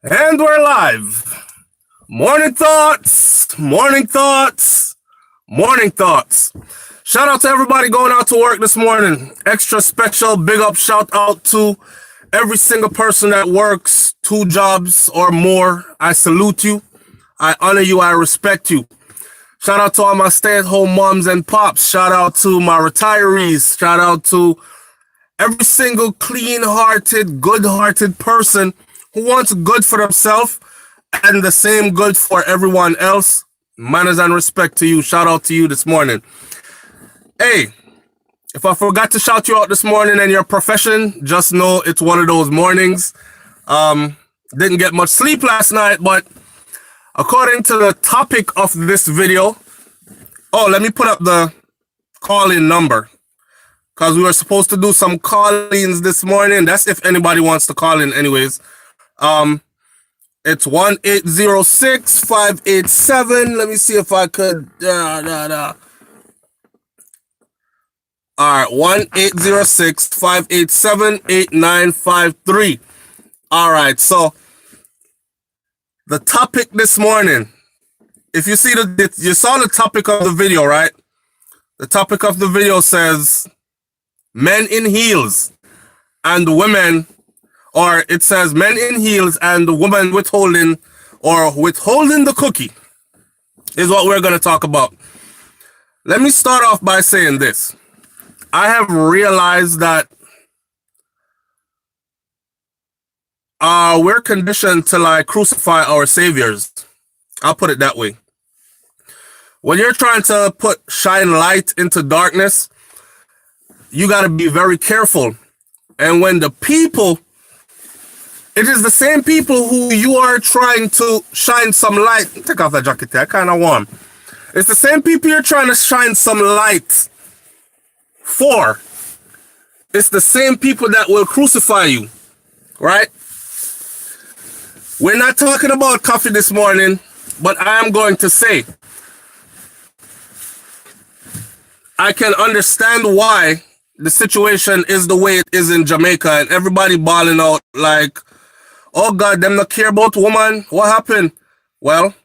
And we're live. Morning thoughts, morning thoughts, morning thoughts. Shout out to everybody going out to work this morning. Extra special big up shout out to every single person that works 2 jobs or more. I salute you. I honor you. I respect you. Shout out to all my stay-at-home moms and pops. Shout out to my retirees. Shout out to every single clean-hearted, good-hearted person who wants good for themselves and the same good for everyone else. Manners and respect to you. Shout out to you this morning. Hey, if I forgot to shout you out this morning in your profession, just know it's one of those mornings. Didn't get much sleep last night, but according to the topic of this video, let me put up the call-in number because we were supposed to do some call-ins this morning. That's if anybody wants to call in anyways. It's 1-806-587. Let me see if I could. All right, 1-806-587-8953. All right, so the topic this morning, if you see you saw the topic of the video, right? The topic of the video says men in heels and women, or it says men in heels and women withholding the cookie is what we're going to talk about. Let me start off by saying this. I have realized that we're conditioned to crucify our saviors. I'll put it that way. When you're trying to shine light into darkness, you got to be very careful. And when it is the same people who you are trying to shine some light. Take off that jacket there, kind of warm. It's the same people you're trying to shine some light for. It's the same people that will crucify you, right? We're not talking about coffee this morning, but I am going to say I can understand why the situation is the way it is in Jamaica and everybody bawling out like, oh God, them not care about women. What happened? Well,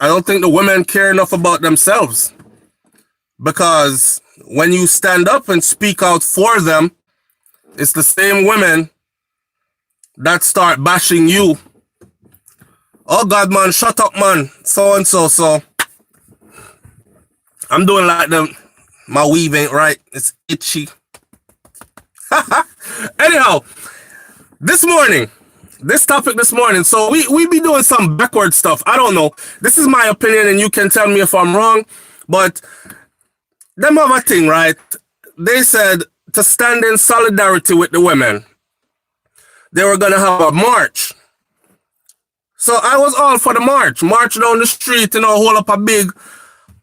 I don't think the women care enough about themselves, because when you stand up and speak out for them, it's the same women that start bashing you. Oh God, man, shut up, man. So and so. So I'm doing like them. My weave ain't right. It's itchy. Anyhow, this topic this morning. So we be doing some backward stuff. I don't know. This is my opinion, and you can tell me if I'm wrong. But them have a thing, right? They said to stand in solidarity with the women, they were gonna have a march. So I was all for the march. March down the street, hold up a big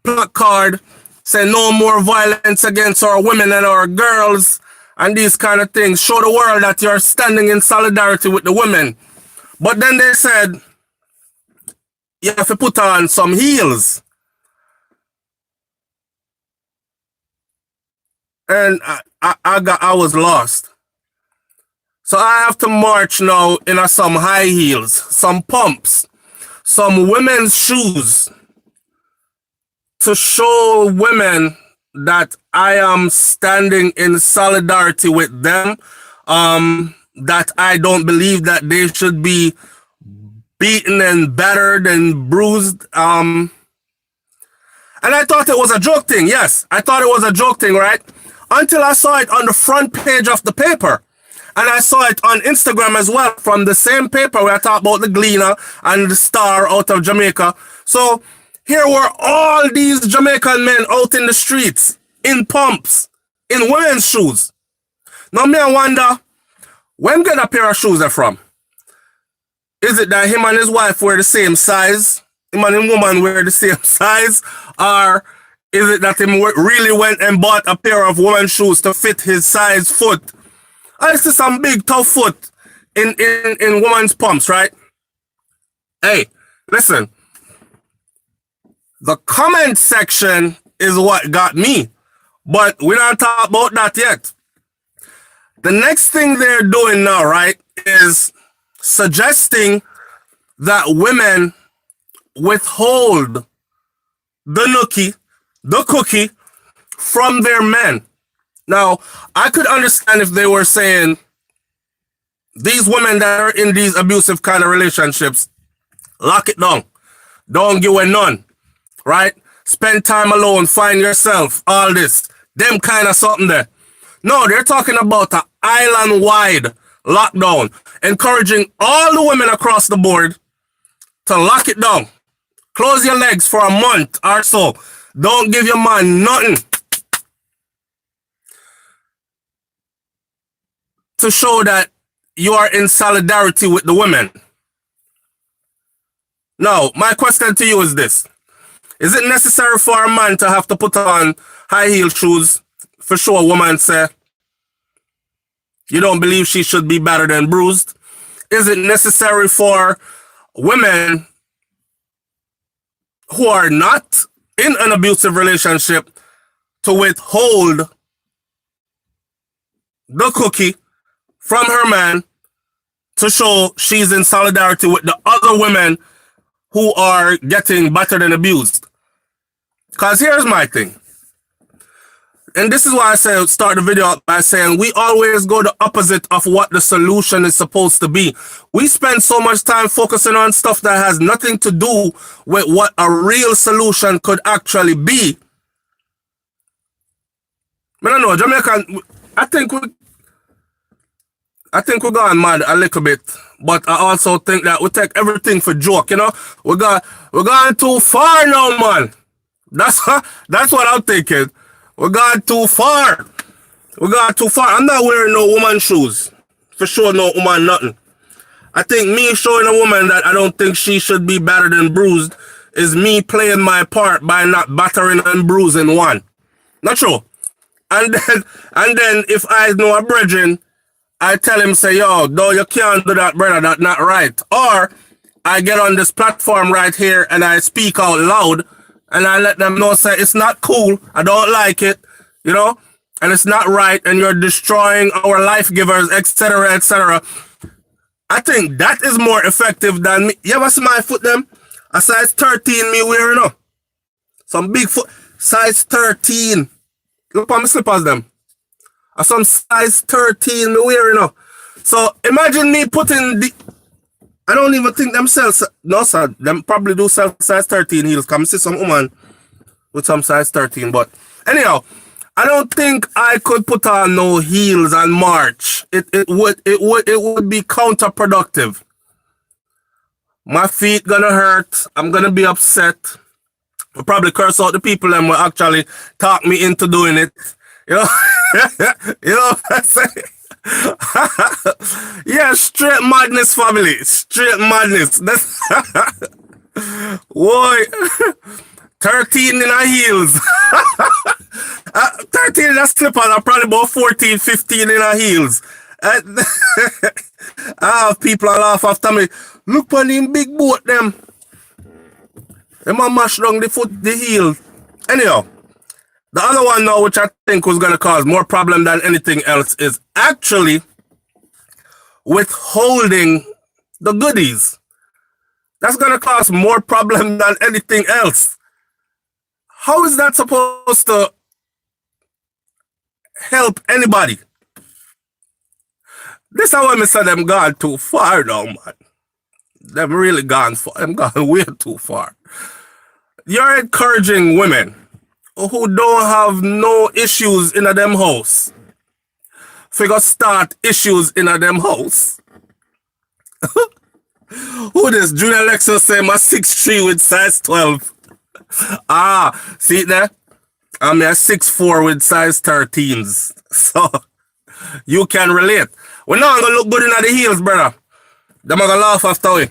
placard, say no more violence against our women and our girls and these kind of things. Show the world that you're standing in solidarity with the women. But then they said you have to put on some heels. And I was lost. So I have to march now in some high heels, some pumps, some women's shoes to show women that I am standing in solidarity with them, that I don't believe that they should be beaten and battered and bruised. And I thought it was a joke thing. Yes, I thought it was a joke thing, right? Until I saw it on the front page of the paper. And I saw it on Instagram as well, from the same paper where I talk about the Gleaner and the Star out of Jamaica. So here were all these Jamaican men out in the streets, in pumps, in women's shoes. Now me I wonder, where get a pair of shoes are from? Is it that him and his wife wear the same size? Him and his woman wear the same size? Or is it that him really went and bought a pair of women's shoes to fit his size foot? I see some big tough foot in women's pumps, right? Hey, listen. The comment section is what got me. But we're not talking about that yet. The next thing they're doing now, right, is suggesting that women withhold the cookie from their men. Now, I could understand if they were saying these women that are in these abusive kind of relationships, lock it down. Don't give away none, right? Spend time alone, find yourself, all this. Them kind of something there. No, they're talking about an island-wide lockdown, encouraging all the women across the board to lock it down. Close your legs for a month or so. Don't give your man nothing. To show that you are in solidarity with the women. Now, my question to you is this. Is it necessary for a man to have to put on high heel shoes for sure a woman say you don't believe she should be battered and bruised? Is it necessary for women who are not in an abusive relationship to withhold the cookie from her man to show she's in solidarity with the other women who are getting battered and abused? Because here's my thing. And this is why I say start the video out by saying we always go the opposite of what the solution is supposed to be. We spend so much time focusing on stuff that has nothing to do with what a real solution could actually be. I don't know, Jamaican, I think we're going mad a little bit, but I also think that we take everything for joke, you know? We're going too far now, man. That's what I'm thinking. We're going too far. We got too far. I'm not wearing no woman shoes. For sure, no woman nothing. I think me showing a woman that I don't think she should be battered and bruised is me playing my part by not battering and bruising one. Not true. And then if I know a brethren, I tell him, say, yo, no, you can't do that, brother. That's not right. Or I get on this platform right here and I speak out loud and I let them know, say, it's not cool. I don't like it, you know, and it's not right. And you're destroying our life givers, etc., etc. I think that is more effective than me. You ever see my foot them? A size 13 me wearing up. Some big foot, size 13. Look at my slippers them. Some size 13 me wearing up. So imagine me putting the, I don't even think themselves, no sir, them probably do sell size 13 heels. Come see some woman with some size 13. But anyhow, I don't think I could put on no heels and march. It would be counterproductive. My feet gonna hurt. I'm gonna be upset. I'll probably curse out the people that will actually talk me into doing it. You know, you know what I'm saying? Yeah, straight madness, family. Straight madness. That's boy. 13 in our heels. 13 in our slippers are probably about 14, 15 in our heels. I have people laugh after me. Look on them big boat them. Them a mash down the foot, the heel. Anyhow, the other one now, which I think was going to cause more problem than anything else, is actually withholding the goodies. That's going to cause more problem than anything else. How is that supposed to help anybody? This is how I say them gone too far now, man. Them really gone far. Them gone way too far. You're encouraging women who don't have no issues in a them house. Figure start issues in a them house. Who this? Junior Lexus say my 6'3" with size 12. Ah, see it there? I'm a 6'4" with size 13s. So you can relate. We're not gonna look good in the heels, brother. Them are gonna laugh after we.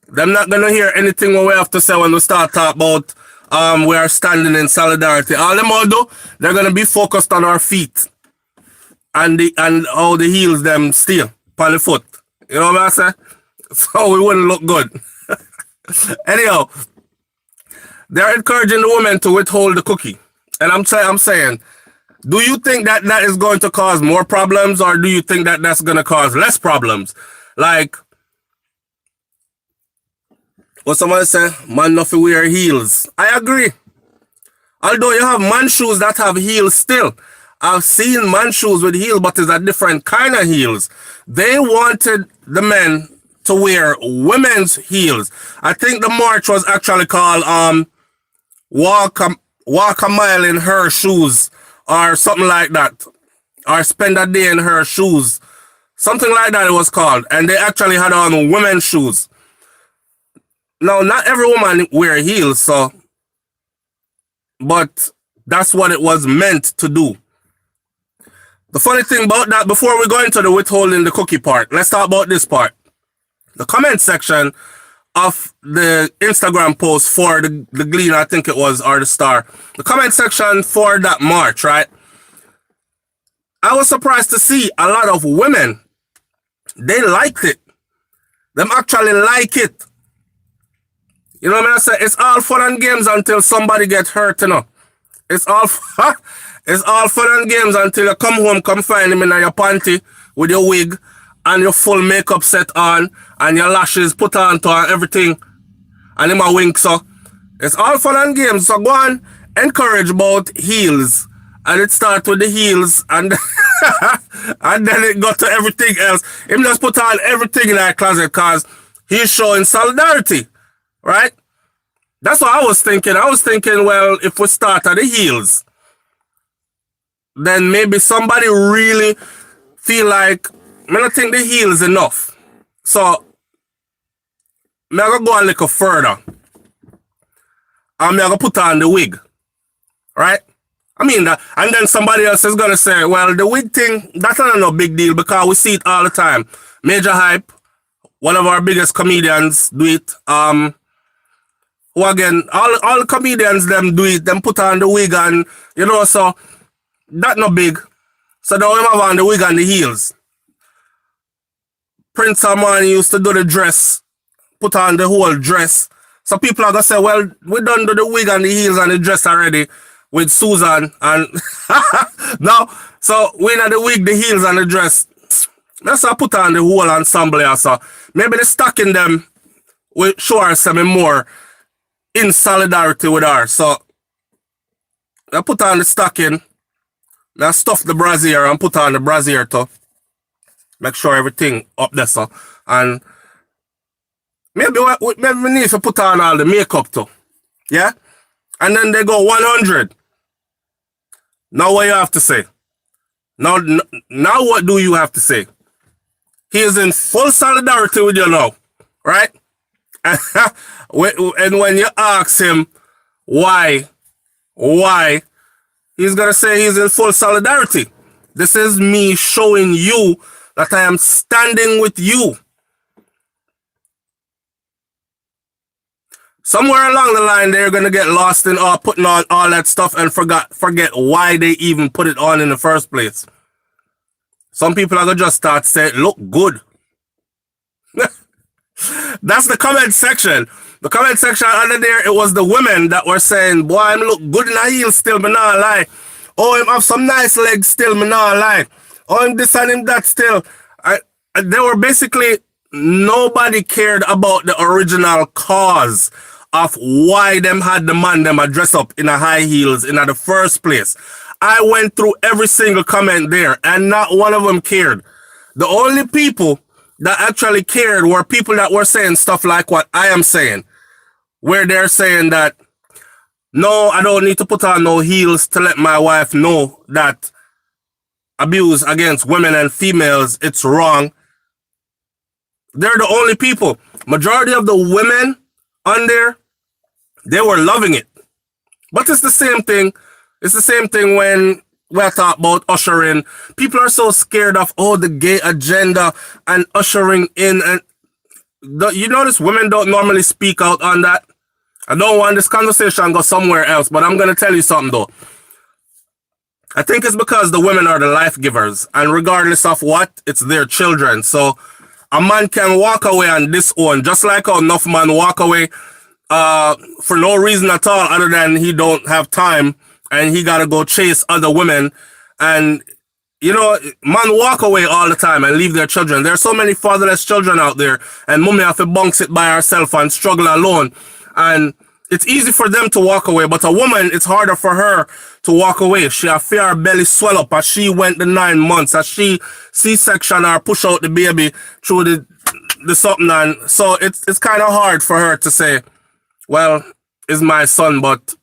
Them not gonna hear anything what we have to say when we start talk about we are standing in solidarity. All them all do, they're gonna be focused on our feet and how the heels them still on the foot. You know what I'm saying? So we wouldn't look good. Anyhow, they're encouraging the women to withhold the cookie. And I'm saying, do you think that that is going to cause more problems, or do you think that that's going to cause less problems? Like, But somebody say, man nothing wear heels. I agree. Although you have man shoes that have heels still. I've seen man shoes with heels, but it's a different kind of heels. They wanted the men to wear women's heels. I think the march was actually called walk a mile in her shoes or something like that. Or spend a day in her shoes. Something like that it was called. And they actually had on women's shoes. Now, not every woman wear heels, so, but that's what it was meant to do. The funny thing about that, before we go into the withholding the cookie part, let's talk about this part. The comment section of the Instagram post for the Glean, I think it was, or the Star. The comment section for that march, right? I was surprised to see a lot of women, they liked it. Them actually like it. You know what I mean? I say it's all fun and games until somebody gets hurt, you know. It's all it's all fun and games until you come home, come find him in your panty with your wig and your full makeup set on and your lashes put on to and everything. And him a wink, so it's all fun and games. So go on, encourage about heels. And it starts with the heels and and then it got to everything else. Him just put on everything in that closet because he's showing solidarity. Right? That's what I was thinking. I was thinking, well, if we start at the heels, then maybe somebody really feel like, I don't think the heel is enough. So, I'm going to go a little further. I'm going to put on the wig. Right? I mean that. And then somebody else is going to say, well, the wig thing, that's not no big deal because we see it all the time. Major Hype, one of our biggest comedians, do it. Who again, all the comedians, them do it, them put on the wig and, you know, so that no big. So now we have on the wig and the heels. Prince Amani used to do the dress, put on the whole dress. So people are going to say, well, we done do the wig and the heels and the dress already with Susan. And now, so we know the wig, the heels and the dress. Let's put on the whole ensemble here. So maybe the stocking them will show us some more in solidarity with her. So I put on the stocking, I stuff the brassiere and put on the brassiere too. Make sure everything up there, so. And maybe we need to put on all the makeup too. Yeah? And then they go 100. Now what you have to say? Now what do you have to say? He is in full solidarity with you now. Right? And when you ask him why, he's going to say he's in full solidarity. This is me showing you that I am standing with you. Somewhere along the line, they're going to get lost in putting on all that stuff and forget why they even put it on in the first place. Some people are going to just start saying, look good. That's the comment section. The comment section under there, it was the women that were saying, boy, I'm look good in a heel still, me not lie. Oh, him have some nice legs still, me not lie. Oh, him this and him that still. They were basically, nobody cared about the original cause of why them had the man them dress up in a high heels in the first place. I went through every single comment there and not one of them cared. The only people that actually cared were people that were saying stuff like what I am saying, where they're saying that, no, I don't need to put on no heels to let my wife know that abuse against women and females, it's wrong. They're the only people. Majority of the women on there, they were loving it. But it's the same thing. It's the same thing when we talk about ushering. People are so scared of, the gay agenda and ushering in. And you notice women don't normally speak out on that. I don't want this conversation to go somewhere else, but I'm going to tell you something though. I think it's because the women are the life givers, and regardless of what, it's their children. So a man can walk away on disown, just like how enough man walk away for no reason at all other than he don't have time and he got to go chase other women, and you know, man walk away all the time and leave their children. There are so many fatherless children out there, and mommy have to bunks it by herself and struggle alone. And it's easy for them to walk away, but a woman, it's harder for her to walk away. She have fear her belly swell up as she went the 9 months, as she C-section or push out the baby through the something. And so it's kind of hard for her to say, well, it's my son, but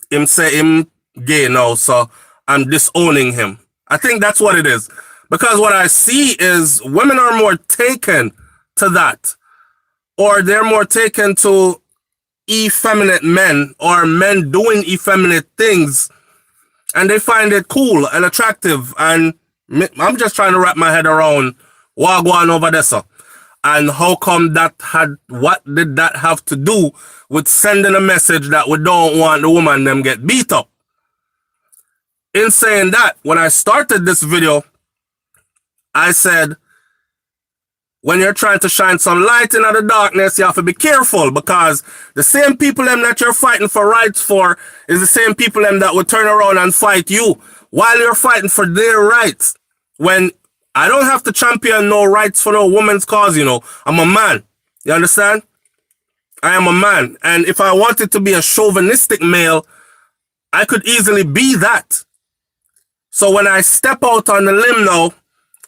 him say him gay now, so I'm disowning him. I think that's what it is. Because what I see is women are more taken to that. Or they're more taken to effeminate men or men doing effeminate things. And they find it cool and attractive. And I'm just trying to wrap my head around what going on over there, sir. And how come what did that have to do with sending a message that we don't want the woman them get beat up? In saying that, when I started this video, I said, when you're trying to shine some light into the darkness, you have to be careful, because the same people them that you're fighting for rights for is the same people them that will turn around and fight you while you're fighting for their rights. When I don't have to champion no rights for no woman's cause, you know. I'm a man. You understand? I am a man. And if I wanted to be a chauvinistic male, I could easily be that. So when I step out on the limb now,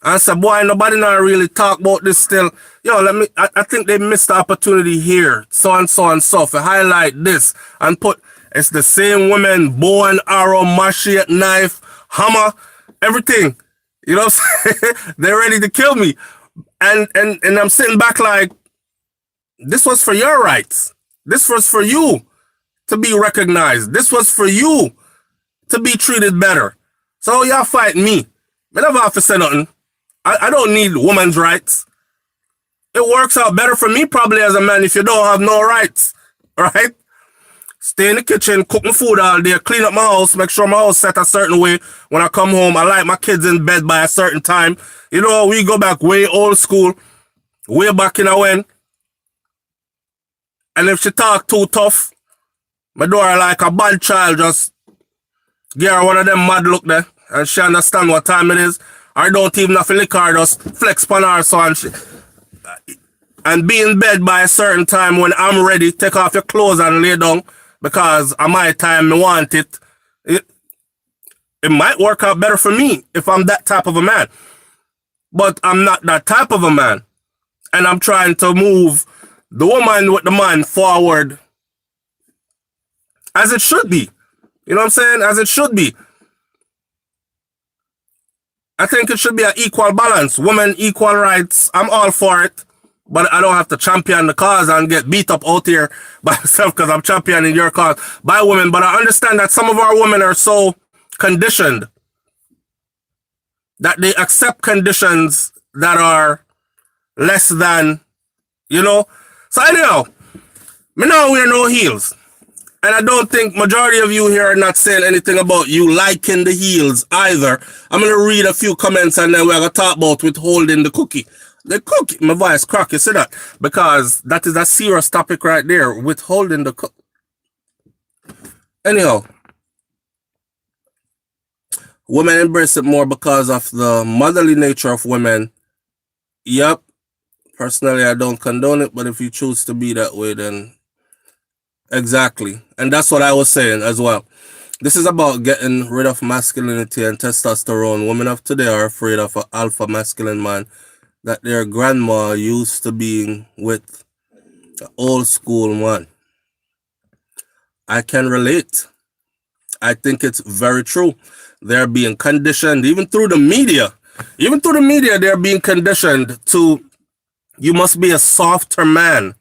and say, boy, nobody not really talk about this still. Yo, I think they missed the opportunity here. So and so and so. To highlight this and put, it's the same women, bow and arrow, machete, knife, hammer, everything. You know what I'm saying? They're ready to kill me. And I'm sitting back like, this was for your rights. This was for you to be recognized. This was for you to be treated better. So y'all fight me. I never have to say nothing. I don't need women's rights. It works out better for me probably as a man if you don't have no rights, right? Stay in the kitchen, cook my food all day, clean up my house, make sure my house set a certain way. When I come home, I like my kids in bed by a certain time. You know, we go back way old school, way back in a when. And if she talk too tough, my daughter like a bad child, just give her one of them mad look there, and she understand what time it is. I don't even have to lick her, just flex upon her so and be in bed by a certain time when I'm ready. Take off your clothes and lay down because at my time I want it. It might work out better for me if I'm that type of a man. But I'm not that type of a man. And I'm trying to move the woman with the man forward as it should be. You know what I'm saying? As it should be. I think it should be an equal balance. Women, equal rights. I'm all for it. But I don't have to champion the cause and get beat up out here by myself because I'm championing your cause by women. But I understand that some of our women are so conditioned that they accept conditions that are less than, you know. So anyhow, me now wear no heels. And I don't think majority of you here are not saying anything about you liking the heels either. I'm going to read a few comments and then we're going to talk about withholding the cookie. The cookie, my voice crack, you see that? Because that is a serious topic right there, withholding the cookie. Anyhow, women embrace it more because of the motherly nature of women. Yep. Personally, I don't condone it, but if you choose to be that way, then exactly. And that's what I was saying as well. This is about getting rid of masculinity and testosterone. Women of today are afraid of an alpha masculine man that their grandma used to being with an old school man. I can relate. I think it's very true. They're being conditioned, even through the media. Even through the media, they're being conditioned to, you must be a softer man.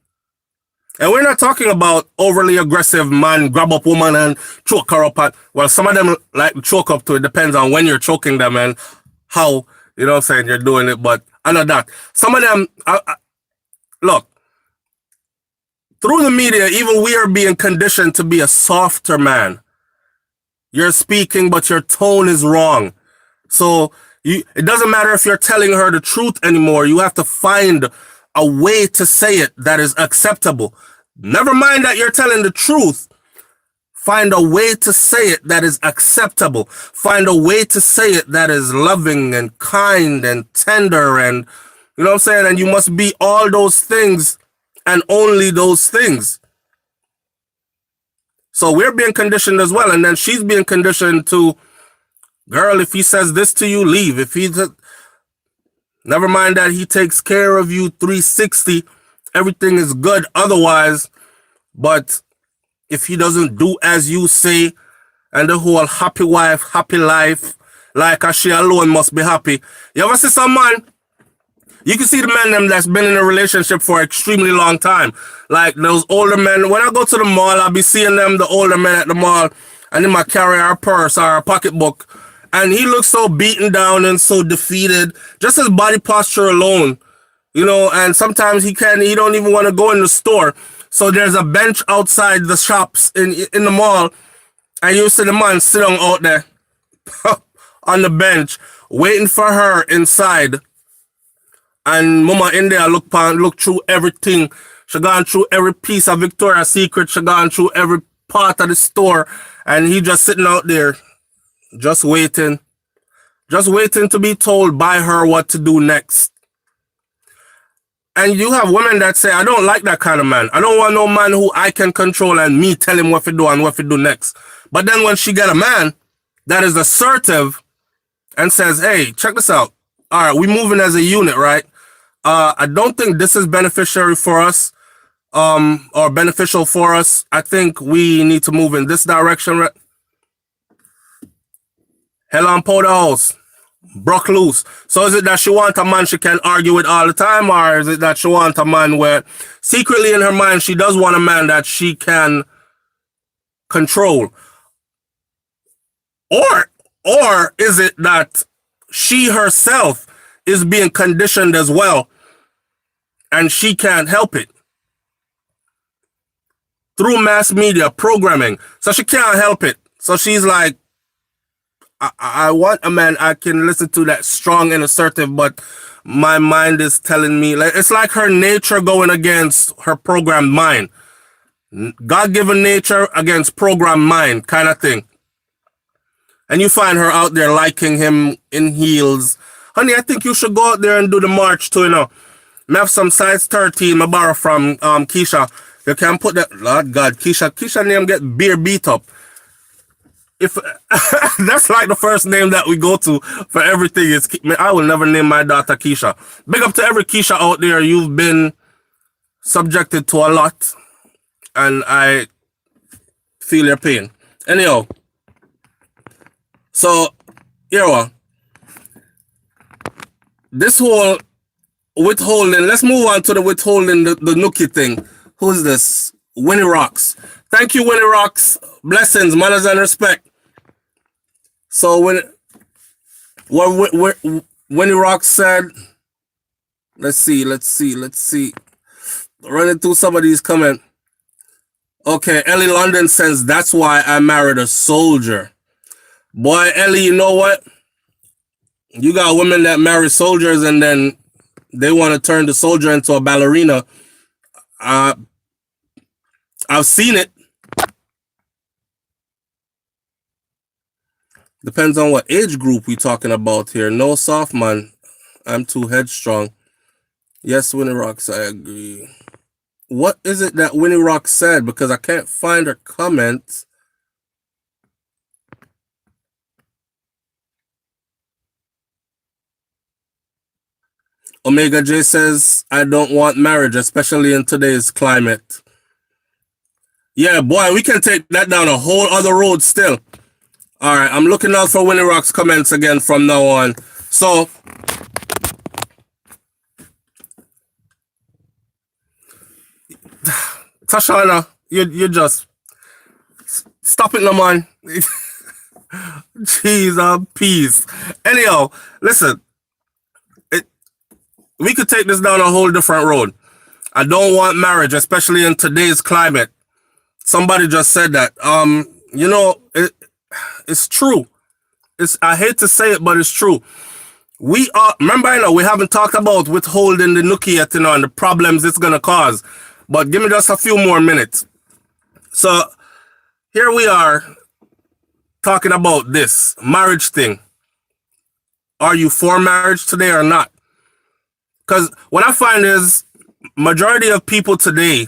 And we're not talking about overly aggressive man, grab up woman and choke her up. Well, some of them like to choke up to it. Depends on when you're choking them and how, you know what I'm saying, you're doing it. But I know that. Some of them, look, through the media, even we are being conditioned to be a softer man. You're speaking, but your tone is wrong. So it doesn't matter if you're telling her the truth anymore. You have to find a way to say it that is acceptable. Never mind that you're telling the truth. Find a way to say it that is acceptable. Find a way to say it that is loving and kind and tender and, you know what I'm saying? And you must be all those things and only those things. So we're being conditioned as well. And then she's being conditioned to, girl, if he says this to you, leave. If he, never mind that he takes care of you 360, everything is good otherwise. But if he doesn't do as you say, and the whole happy wife, happy life, like she alone must be happy. You ever see some man? You can see the men them that's been in a relationship for an extremely long time. Like those older men. When I go to the mall, I'll be seeing them, the older men at the mall, and they might carry our purse or our pocketbook. And he looks so beaten down and so defeated, just his body posture alone. You know, and sometimes he don't even want to go in the store. So there's a bench outside the shops in the mall, and you see the man sitting out there on the bench, waiting for her inside. And mama in there look through everything. She gone through every piece of Victoria's Secret. She gone through every part of the store, and he just sitting out there, just waiting to be told by her what to do next. And you have women that say, I don't like that kind of man. I don't want no man who I can control and me tell him what to do and what to do next. But then when she get a man that is assertive and says, hey, check this out. All right, we moving as a unit, right? I don't think this is beneficiary for us, or beneficial for us. I think we need to move in this direction. Right? Hell on powder house. Broke loose. So is it that she want a man she can argue with all the time, or is it that she want a man where secretly in her mind she does want a man that she can control? Or is it that she herself is being conditioned as well and she can't help it? Through mass media programming. So she can't help it. So she's like, I want a man I can listen to that's strong and assertive, but my mind is telling me, like, it's like her nature going against her programmed mind. God-given nature against programmed mind kind of thing. And you find her out there liking him in heels. Honey, I think you should go out there and do the march too, you know. I have some size 13 I borrow from Keisha. You can put that, Lord God, Keisha name get beer beat up. If that's like the first name that we go to for everything is, I will never name my daughter Keisha. Big up to every Keisha out there. You've been subjected to a lot, and I feel your pain. Anyhow, so here we are. This whole withholding. Let's move on to the withholding, the nookie thing. Who's this? Winnie Rocks. Thank you, Winnie Rocks. Blessings, manners, and respect. So Winnie Rocks said, let's see. Running through some of these comments. Okay, Ellie London says, that's why I married a soldier. Boy, Ellie, you know what? You got women that marry soldiers and then they want to turn the soldier into a ballerina. I've seen it. Depends on what age group we talking about here. No soft man. I'm too headstrong. Yes, Winnie Rocks, I agree. What is it that Winnie Rocks said? Because I can't find her comment. Omega J says, I don't want marriage, especially in today's climate. Yeah, boy, we can take that down a whole other road still. All right, I'm looking out for Winnie Rock's comments again from now on. So, Tashana, you just stop it, no man. Jeez, peace. Anyhow, listen, we could take this down a whole different road. I don't want marriage, especially in today's climate. Somebody just said that. You know, it's true. I hate to say it, but it's true. We are, remember, I know we haven't talked about withholding the nookie yet, you know, and the problems it's gonna cause. But give me just a few more minutes. So here we are talking about this marriage thing. Are you for marriage today or not? Because what I find is majority of people today,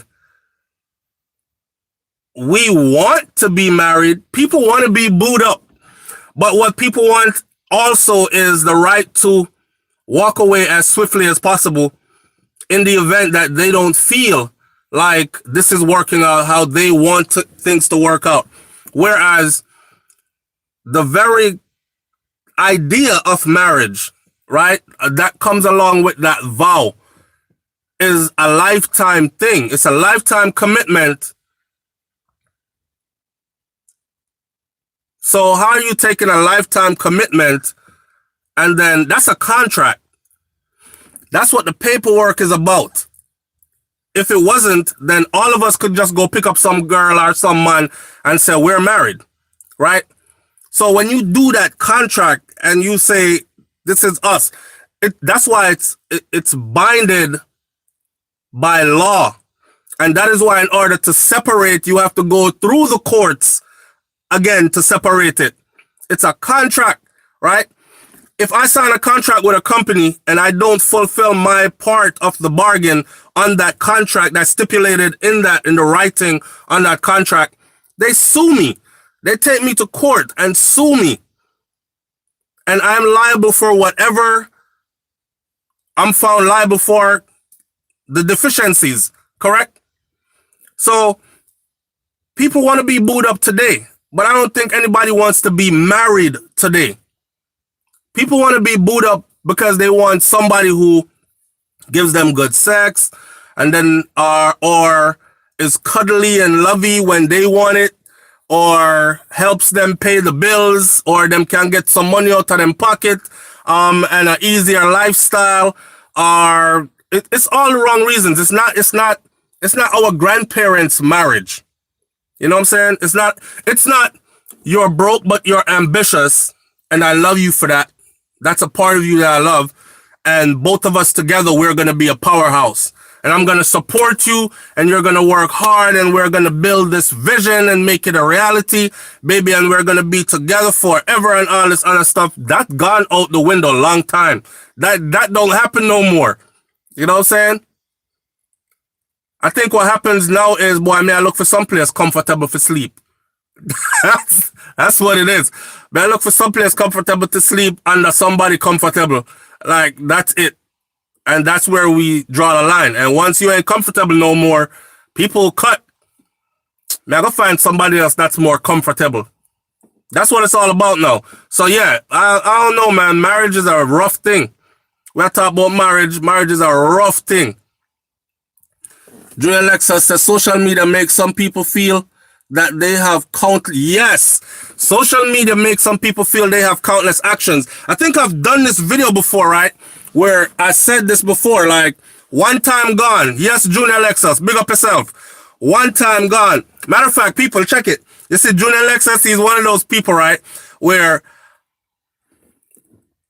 we want to be married. People want to be booed up. But what people want also is the right to walk away as swiftly as possible in the event that they don't feel like this is working out how they want things to work out. Whereas the very idea of marriage, right, that comes along with that vow is a lifetime thing. It's a lifetime commitment. So how are you taking a lifetime commitment and then that's a contract? That's what the paperwork is about. If it wasn't, then all of us could just go pick up some girl or some man and say, we're married, right? So when you do that contract and you say, this is us, that's why it's binded by law. And that is why in order to separate, you have to go through the courts again to separate it. It's a contract, right? If I sign a contract with a company and I don't fulfill my part of the bargain on that contract that's stipulated in the writing on that contract, they sue me. They take me to court and sue me. And I'm liable for whatever I'm found liable for, the deficiencies, correct? So people want to be booed up today, but I don't think anybody wants to be married today. People want to be booed up because they want somebody who gives them good sex and then or is cuddly and lovey when they want it, or helps them pay the bills, or them can get some money out of them pocket, and an easier lifestyle, or it's all the wrong reasons. It's not our grandparents' marriage. You know what I'm saying? It's not you're broke, but you're ambitious, and I love you for that. That's a part of you that I love. And both of us together, we're going to be a powerhouse. And I'm going to support you, and you're going to work hard, and we're going to build this vision and make it a reality, baby, and we're going to be together forever and all this other stuff. That gone out the window a long time. That don't happen no more. You know what I'm saying? I think what happens now is, boy, I look for someplace comfortable for sleep. That's what it is. May I look for someplace comfortable to sleep under somebody comfortable. Like, that's it. And that's where we draw the line. And once you ain't comfortable no more, people cut. Now go find somebody else that's more comfortable. That's what it's all about now. So yeah, I don't know, man. Marriage is a rough thing. We're talking about marriage. Marriage is a rough thing. Junior Lexus says social media makes some people feel that they have yes, social media makes some people feel they have countless actions. I think I've done this video before, right? Where I said this before, like, one time gone. Yes, Junior Lexus, big up yourself. One time gone. Matter of fact, people, check it. You see, Junior Lexus, he's one of those people, right? Where,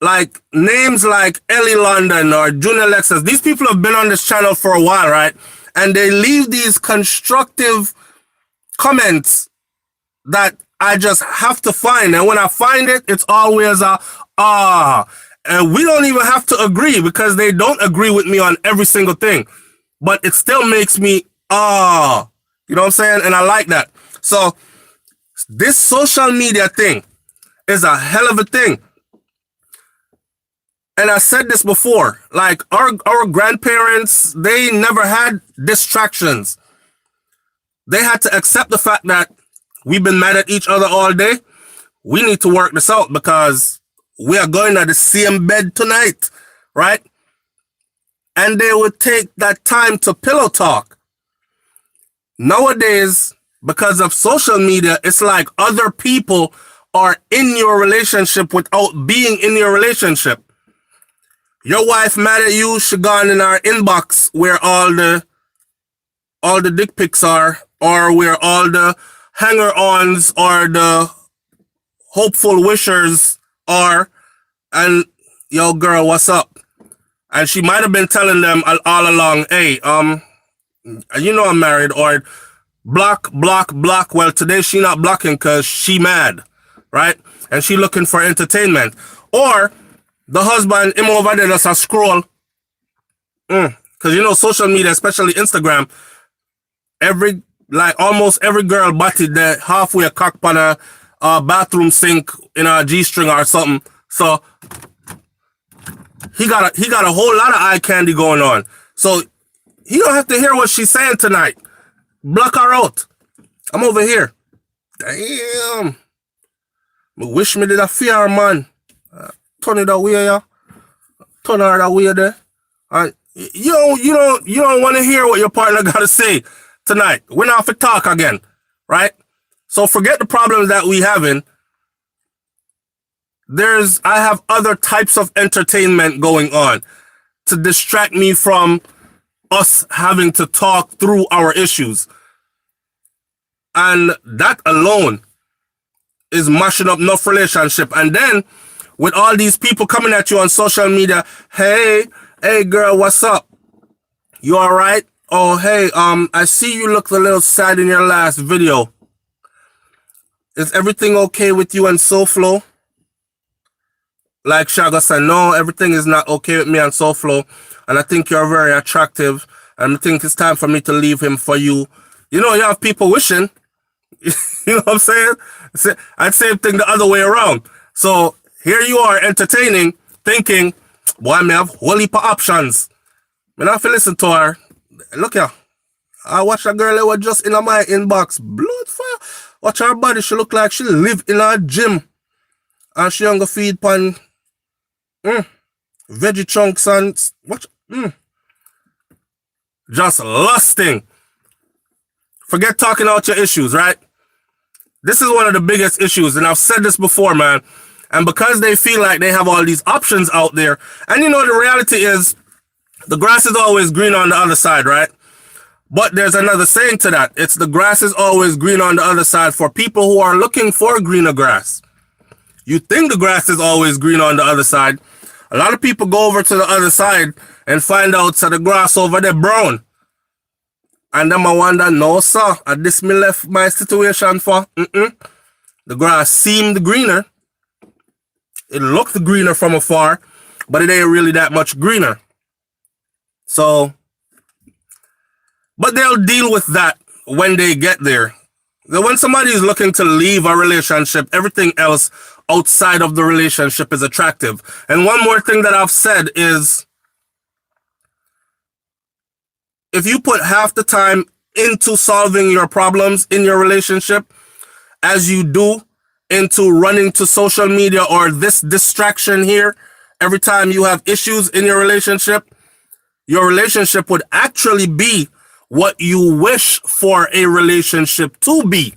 like, names like Ellie London or Junior Lexus, these people have been on this channel for a while, right? And they leave these constructive comments that I just have to find. And when I find it, it's always and we don't even have to agree because they don't agree with me on every single thing. But it still makes me, you know what I'm saying? And I like that. So this social media thing is a hell of a thing. And I said this before, like our grandparents, they never had distractions. They had to accept the fact that we've been mad at each other all day. We need to work this out because we are going to the same bed tonight, right? And they would take that time to pillow talk. Nowadays, because of social media, it's like other people are in your relationship without being in your relationship. Your wife mad at you, she gone in our inbox where all the dick pics are, or where all the hanger-ons or the hopeful wishers are, and yo girl, what's up? And she might have been telling them all along, hey, you know I'm married, or block, block, block. Well, today she not blocking because she mad, right? And she looking for entertainment. Or the husband, him over there just a scroll. Because you know, social media, especially Instagram, almost every girl body there halfway a cock on a bathroom sink in a G-string or something. So he got a whole lot of eye candy going on. So he don't have to hear what she's saying tonight. Block her out. I'm over here. Damn. I wish me did a fear, man. Turn it that way, yeah. Turn her that way there. You don't want to hear what your partner got to say tonight. We're not for talk again, right? So forget the problems that we having. I have other types of entertainment going on to distract me from us having to talk through our issues. And that alone is mashing up enough relationship. And then with all these people coming at you on social media, hey girl, what's up? You all right? Oh, hey, I see you looked a little sad in your last video. Is everything okay with you and SouFlo? Like Shaga said, no, everything is not okay with me and SouFlo. And I think you're very attractive. And I think it's time for me to leave him for you. You know, you have people wishing. You know what I'm saying? I'd same thing the other way around. So here you are entertaining, thinking, boy, I may have a whole heap of options. I have to listen to her. Look here. I watch a girl that was just in my inbox. Blood fire. Watch her body. She look like she live in a gym. And she gonna feed pan veggie chunks and watch. Just lusting. Forget talking out your issues, right? This is one of the biggest issues, and I've said this before, man. And because they feel like they have all these options out there, and you know the reality is, the grass is always green on the other side, right? But there's another saying to that. It's the grass is always green on the other side for people who are looking for greener grass. You think the grass is always green on the other side. A lot of people go over to the other side and find out that the grass over there brown. And then I wonder, no sir, at this me left my situation for. The grass seemed greener. It looked greener from afar, but it ain't really that much greener. So, but they'll deal with that when they get there. When somebody is looking to leave a relationship, everything else outside of the relationship is attractive. And one more thing that I've said is, if you put half the time into solving your problems in your relationship as you do into running to social media or this distraction here, every time you have issues in your relationship would actually be what you wish for a relationship to be.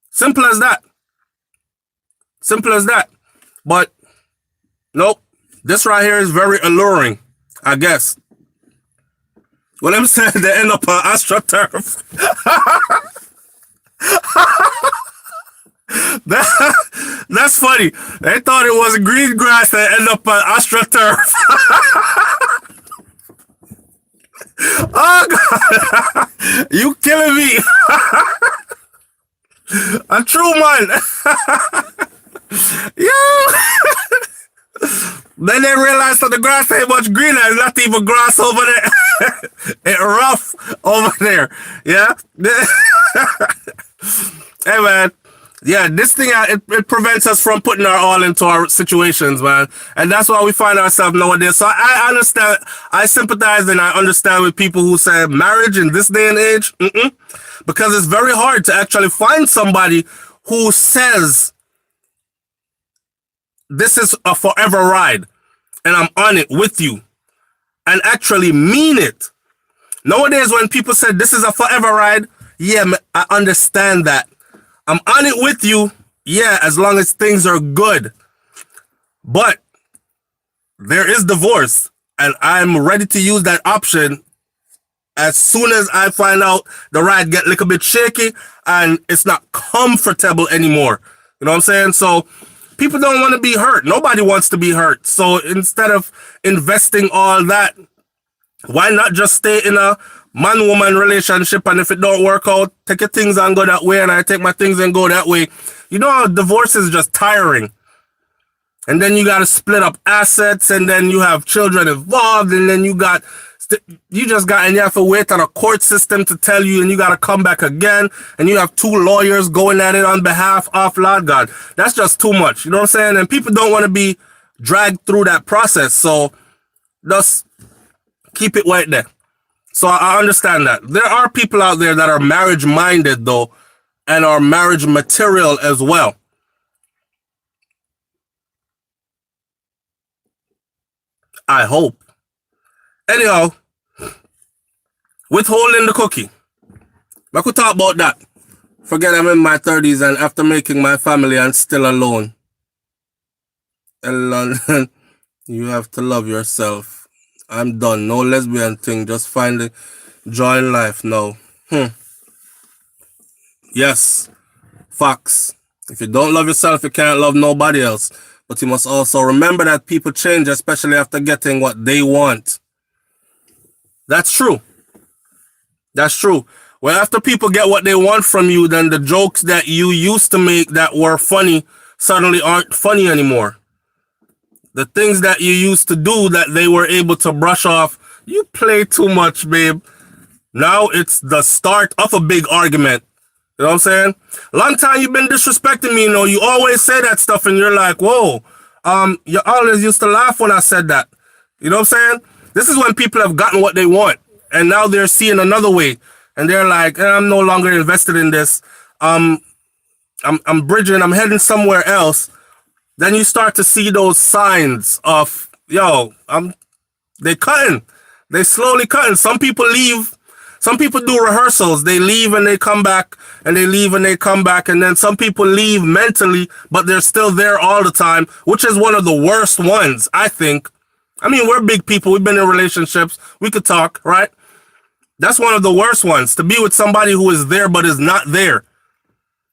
Simple as that. Simple as that. But nope, this right here is very alluring, I guess. When I'm saying they end up on AstroTurf. That's funny. They thought it was green grass that ended up on AstroTurf. Oh God, you killing me. A true man. Yo. Then they realized that the grass ain't much greener. It's not even grass over there. It's rough over there. Yeah. Hey man. Yeah, this thing, it prevents us from putting our all into our situations, man. And that's why we find ourselves nowadays. So I understand, I sympathize and I understand with people who say marriage in this day and age, because it's very hard to actually find somebody who says, this is a forever ride and I'm on it with you, and actually mean it. Nowadays, when people say this is a forever ride, yeah, I understand that. I'm on it with you, yeah, as long as things are good. But there is divorce, and I'm ready to use that option as soon as I find out the ride get a little bit shaky and it's not comfortable anymore. You know what I'm saying? So people don't want to be hurt. Nobody wants to be hurt. So instead of investing all that, why not just stay in a man-woman relationship, and if it don't work out, take your things and go that way, and I take my things and go that way. You know how divorce is just tiring. And then you got to split up assets, and then you have children involved, and then you have to wait on a court system to tell you, and you got to come back again, and you have 2 lawyers going at it on behalf of Lord God. That's just too much, you know what I'm saying? And people don't want to be dragged through that process, so just keep it right there. So I understand that. There are people out there that are marriage-minded, though, and are marriage material as well. I hope. Anyhow, withholding the cookie. I could talk about that. Forget I'm in my 30s and after making my family and still alone. Alone. You have to love yourself. I'm done. No lesbian thing. Just find joy in life now. Yes. Facts. If you don't love yourself, you can't love nobody else. But you must also remember that people change, especially after getting what they want. That's true. That's true. Well, after people get what they want from you, then the jokes that you used to make that were funny suddenly aren't funny anymore. The things that you used to do that they were able to brush off, you play too much, babe. Now it's the start of a big argument. You know what I'm saying? Long time you've been disrespecting me, you know. You always say that stuff and you're like, whoa. You always used to laugh when I said that. You know what I'm saying? This is when people have gotten what they want and now they're seeing another way and they're like, I'm no longer invested in this. I'm bridging, I'm heading somewhere else. Then you start to see those signs of, they cutting. They slowly cutting. Some people leave. Some people do rehearsals. They leave and they come back, and they leave and they come back, and then some people leave mentally, but they're still there all the time, which is one of the worst ones, I think. I mean, we're big people. We've been in relationships. We could talk, right? That's one of the worst ones, to be with somebody who is there but is not there.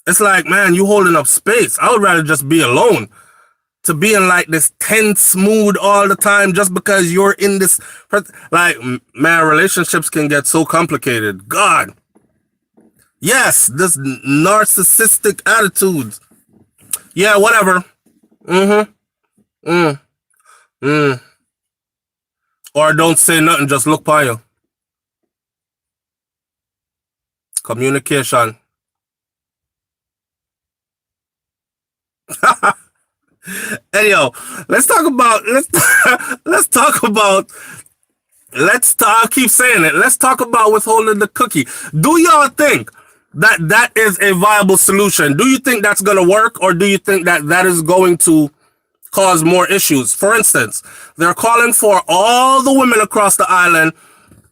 It's like, man, you holding up space. I would rather just be alone. To be in like this tense mood all the time just because you're in this, like, man, relationships can get so complicated. God. Yes, this narcissistic attitude. Yeah, whatever. Or don't say nothing, just look by you. Communication. Anyhow, let's talk about withholding the cookie. Do y'all think that is a viable solution? Do you think that's going to work, or do you think that is going to cause more issues? For instance, they're calling for all the women across the island,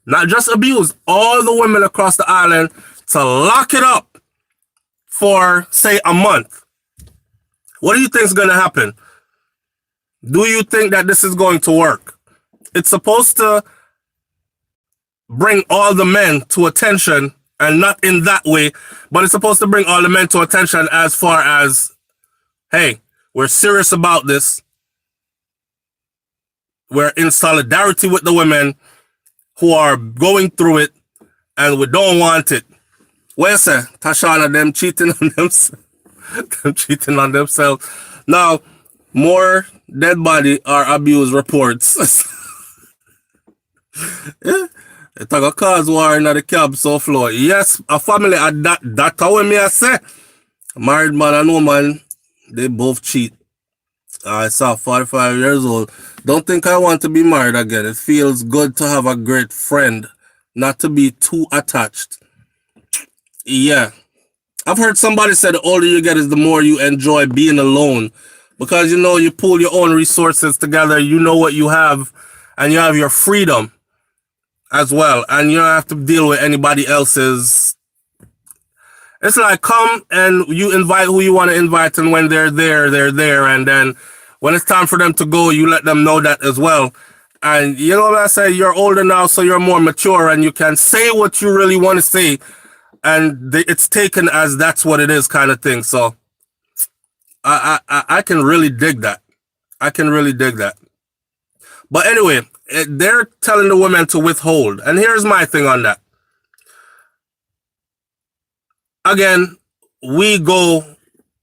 not just abuse, all the women across the island to lock it up for, say, a month. What do you think is going to happen? Do you think that this is going to work? It's supposed to bring all the men to attention, and not in that way, but it's supposed to bring all the men to attention as far as, hey, we're serious about this. We're in solidarity with the women who are going through it, and we don't want it. Where say Tashana, them cheating on themselves? Them cheating on themselves. Now, more dead body or abuse reports. Yeah. It's a cause war in the cab SouFLo. Yes, a family at that's how me I say. Married man and woman, they both cheat. I saw 45 years old. Don't think I want to be married again. It feels good to have a great friend, not to be too attached. Yeah. I've heard somebody say the older you get is the more you enjoy being alone, because you know you pull your own resources together, you know what you have, and you have your freedom as well, and you don't have to deal with anybody else's. It's like, come and you invite who you want to invite, and when they're there, and then when it's time for them to go, you let them know that as well. And you know what I say, you're older now, so you're more mature, and you can say what you really want to say, and it's taken as that's what it is, kind of thing. So I can really dig that. I can really dig that. But anyway, they're telling the women to withhold. And here's my thing on that. again, we go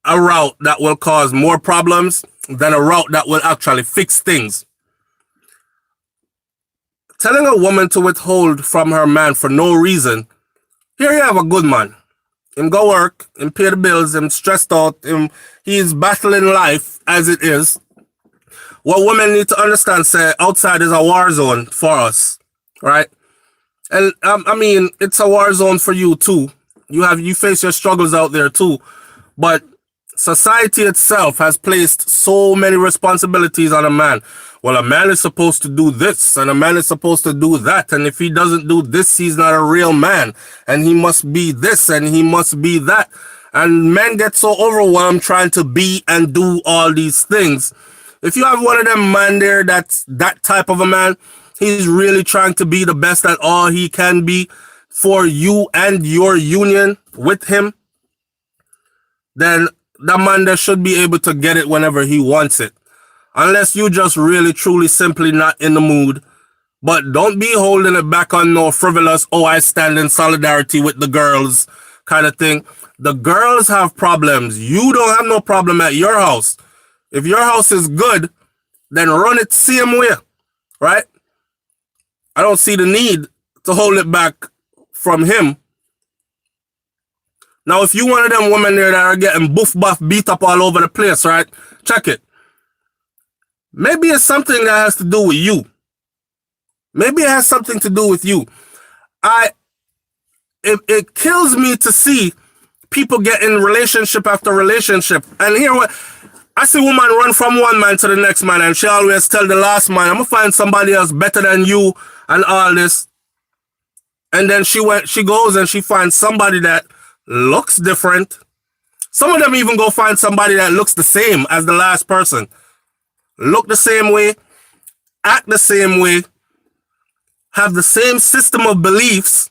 a route that will cause more problems than a route that will actually fix things. Telling a woman to withhold from her man for no reason, here you have a good man. Him go work, him pay the bills, him stressed out, he's battling life as it is. What women need to understand, say, outside is a war zone for us, right? And I mean, it's a war zone for you too. You face your struggles out there too. But society itself has placed so many responsibilities on a man. Well, a man is supposed to do this and a man is supposed to do that. And if he doesn't do this, he's not a real man. And he must be this and he must be that. And men get so overwhelmed trying to be and do all these things. If you have one of them man there that's that type of a man, he's really trying to be the best at all he can be for you and your union with him, then that man there should be able to get it whenever he wants it. Unless you just really, truly, simply not in the mood. But don't be holding it back on no frivolous, oh, I stand in solidarity with the girls kind of thing. The girls have problems. You don't have no problem at your house. If your house is good, then run it same way, right? I don't see the need to hold it back from him. Now, if you one of them women there that are getting buff, beat up all over the place, right? Check it. Maybe it's something that has to do with you. Maybe it has something to do with you. It kills me to see people get in relationship after relationship. And here, I see woman run from one man to the next man, and she always tell the last man, I'm going to find somebody else better than you and all this. And then she goes and she finds somebody that looks different. Some of them even go find somebody that looks the same as the last person. Look the same way, act the same way, have the same system of beliefs,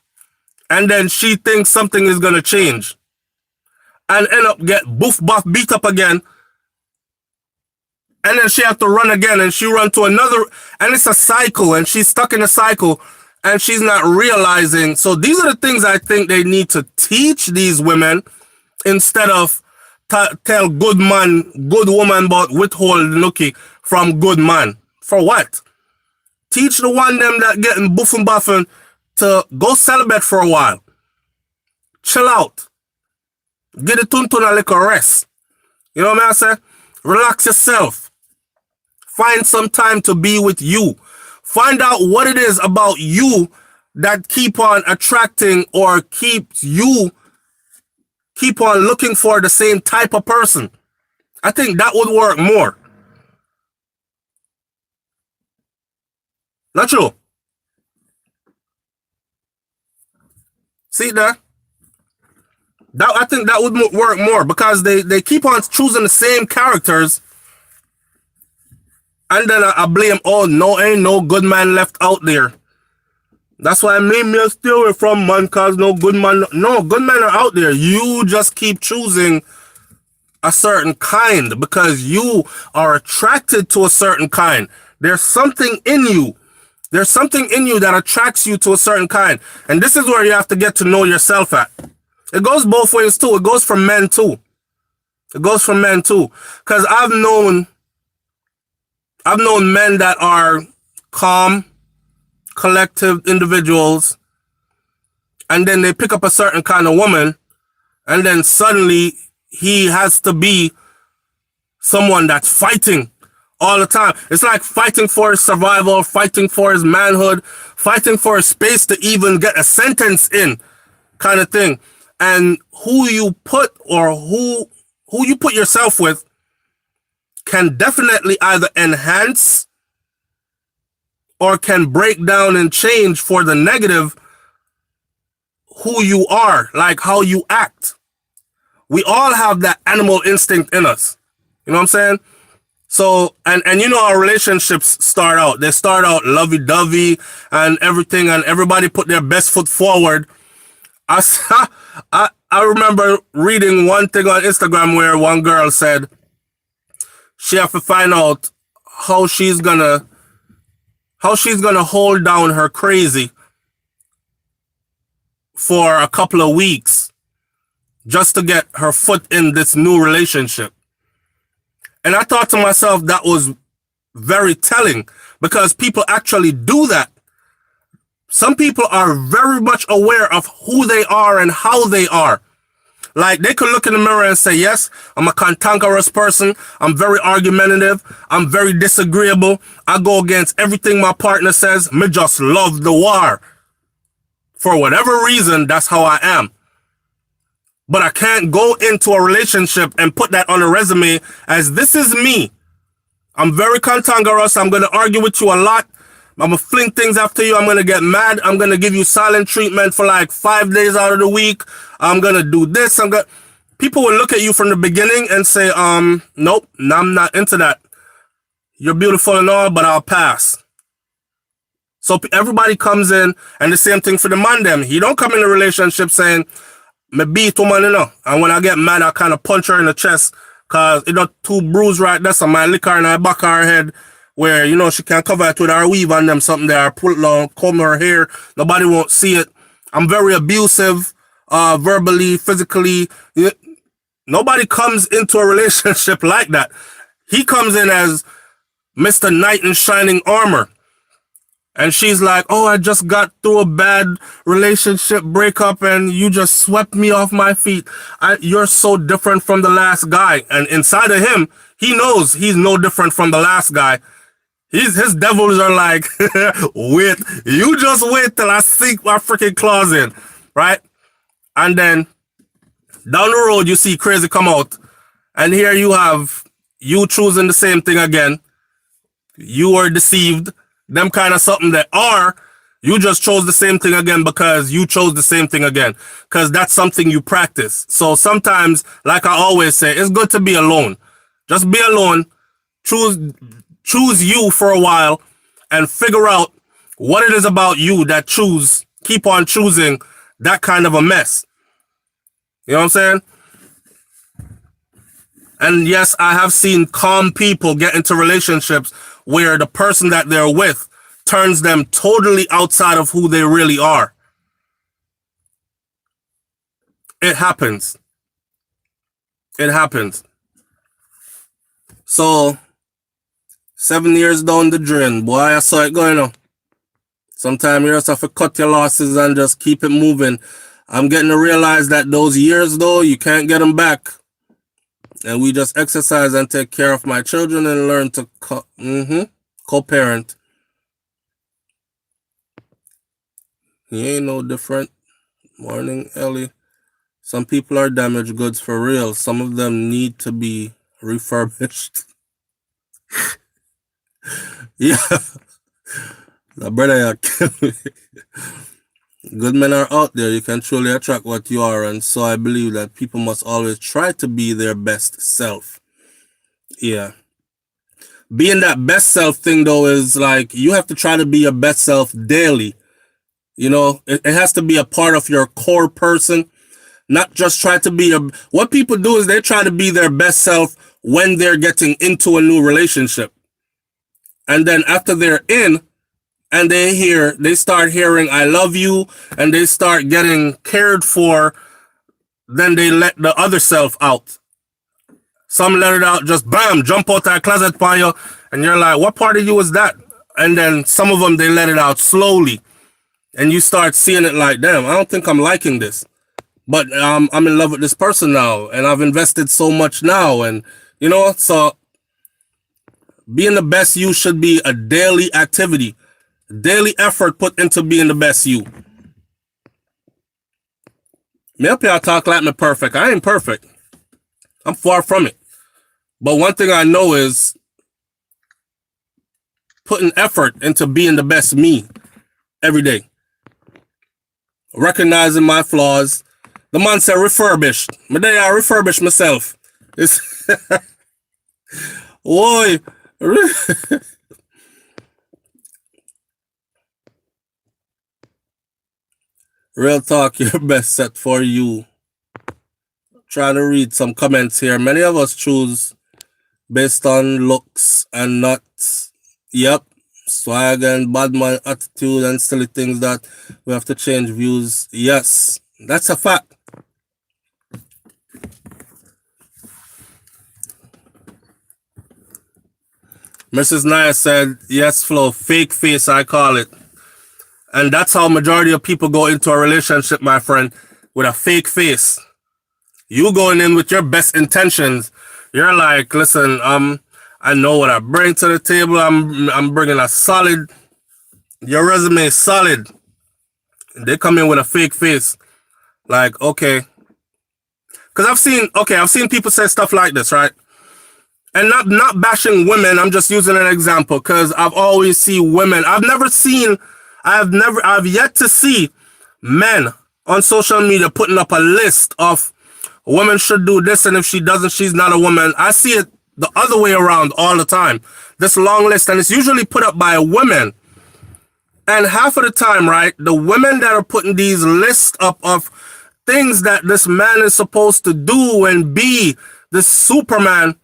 and then she thinks something is going to change. And end up get buff, beat up again. And then she have to run again, and she run to another, and it's a cycle, and she's stuck in a cycle, and she's not realizing. So these are the things I think they need to teach these women instead of tell good man, good woman about withhold nookie from good man. For what? Teach the one them that getting buffing to go celebrate for a while. Chill out. Get the tuntun a little rest. You know what I say? Relax yourself. Find some time to be with you. Find out what it is about you that keep on attracting or keep on looking for the same type of person. I think that would work more. Not true. See that? I think that would work more because they keep on choosing the same characters. And then I blame, oh, no, ain't no good man left out there. That's why me stay away from man, cause no good man. No, good men are out there. You just keep choosing a certain kind because you are attracted to a certain kind. There's something in you. There's something in you that attracts you to a certain kind. And this is where you have to get to know yourself at. It goes both ways too. It goes for men too. It goes for men too. Because I've known men that are calm, collective individuals, and then they pick up a certain kind of woman, and then suddenly he has to be someone that's fighting all the time. It's like fighting for his survival, fighting for his manhood, fighting for a space to even get a sentence in, kind of thing. And who you put yourself with can definitely either enhance or can break down and change for the negative who you are, like how you act. We all have that animal instinct in us. You know what I'm saying? So, and you know how relationships start out. They start out lovey-dovey and everything, and everybody put their best foot forward. I remember reading one thing on Instagram where one girl said she have to find out how she's gonna hold down her crazy for a couple of weeks just to get her foot in this new relationship. And I thought to myself that was very telling because people actually do that. Some people are very much aware of who they are and how they are. Like, they could look in the mirror and say, yes, I'm a cantankerous person. I'm very argumentative. I'm very disagreeable. I go against everything my partner says. Me just love the war. For whatever reason, that's how I am. But I can't go into a relationship and put that on a resume as this is me. I'm very cantankerous. I'm going to argue with you a lot. I'm going to fling things after you. I'm going to get mad. I'm going to give you silent treatment for like 5 days out of the week. I'm going to do this. People will look at you from the beginning and say, nope, no, I'm not into that. You're beautiful and all, but I'll pass. So everybody comes in, and the same thing for the man them. He don't come in a relationship saying, me beat woman, you know. And when I get mad, I kind of punch her in the chest because it got two bruise right there. So I lick her in her back of her head where, you know, she can cover it with her weave and them something there, pull it down, comb her hair. Nobody won't see it. I'm very abusive, verbally, physically. Nobody comes into a relationship like that. He comes in as Mr. Knight in shining armor. And she's like, oh, I just got through a bad relationship breakup and you just swept me off my feet. You're so different from the last guy. And inside of him, he knows he's no different from the last guy. His devils are like, wait, you just wait till I sink my freaking claws in, right? And then down the road, you see crazy come out. And here you have you choosing the same thing again. You were deceived. Them kind of something that are, you just chose the same thing again because you chose the same thing again. Because that's something you practice. So sometimes, like I always say, it's good to be alone. Just be alone. Choose you for a while and figure out what it is about you that keep on choosing that kind of a mess. You know what I'm saying? And yes, I have seen calm people get into relationships where the person that they're with turns them totally outside of who they really are. It happens. It happens. So, 7 years down the drain, boy, I saw it going on. Sometimes you just have to cut your losses and just keep it moving. I'm getting to realize that those years, though, you can't get them back. And we just exercise and take care of my children and learn to co-parent. He ain't no different. Morning, Ellie. Some people are damaged goods for real. Some of them need to be refurbished. Yeah. The brother, good men are out there. You can truly attract what you are. And so I believe that people must always try to be their best self. Yeah. Being that best self thing, though, is like you have to try to be your best self daily. You know, it has to be a part of your core person. Not just try to be what people do is they try to be their best self when they're getting into a new relationship. And then after they're in, and they start hearing I love you and they start getting cared for, then they let the other self out. Some let it out, just bam, jump out that closet for you, and you're like, what part of you is that? And then some of them, they let it out slowly. And you start seeing it like, damn, I don't think I'm liking this. But I'm in love with this person now, and I've invested so much now. And, you know, so being the best you should be a daily activity. Daily effort put into being the best you. Me up here talk like me perfect. I ain't perfect. I'm far from it. But one thing I know is putting effort into being the best me every day. Recognizing my flaws. The man said refurbished. Me day I refurbish myself. It's Boy. Real talk, your best set for you. Trying to read some comments here. Many of us choose based on looks and not, yep, swag and bad man attitude and silly things that we have to change views. Yes, that's a fact. Mrs. Naya said, yes, Flo, fake face, I call it. And that's how majority of people go into a relationship, my friend, with a fake face. You going in with your best intentions. You're like, listen, I know what I bring to the table. I'm bringing a solid, your resume is solid. They come in with a fake face. Like, okay. Because I've seen people say stuff like this, right? And not bashing women. I'm just using an example because I've always seen women. I've yet to see men on social media putting up a list of women should do this, and if she doesn't, she's not a woman. I see it the other way around all the time. This long list, and it's usually put up by women. And half of the time, right, the women that are putting these lists up of things that this man is supposed to do and be, this Superman,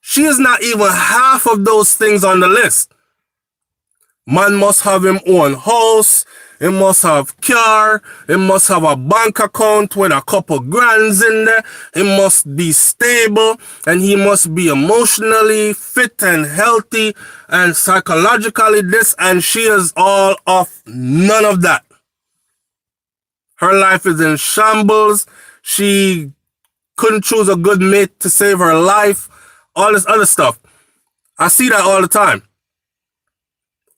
she is not even half of those things on the list. Man must have him own house, he must have car, he must have a bank account with a couple grands in there, he must be stable, and he must be emotionally fit and healthy and psychologically this, and she is all of none of that. Her life is in shambles. She couldn't choose a good mate to save her life. All this other stuff. I see that all the time.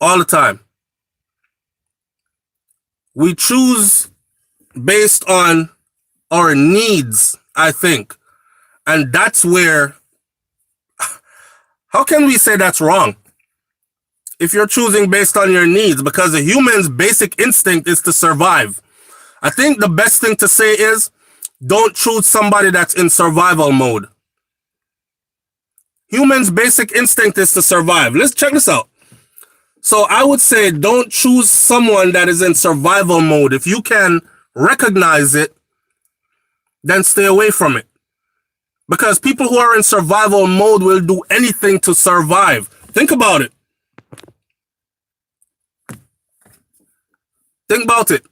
All the time. We choose based on our needs, I think. And that's where, how can we say that's wrong? If you're choosing based on your needs, because a human's basic instinct is to survive. I think the best thing to say is, don't choose somebody that's in survival mode. Humans' basic instinct is to survive. Let's check this out. So I would say don't choose someone that is in survival mode. If you can recognize it, then stay away from it. Because people who are in survival mode will do anything to survive. Think about it. Think about it.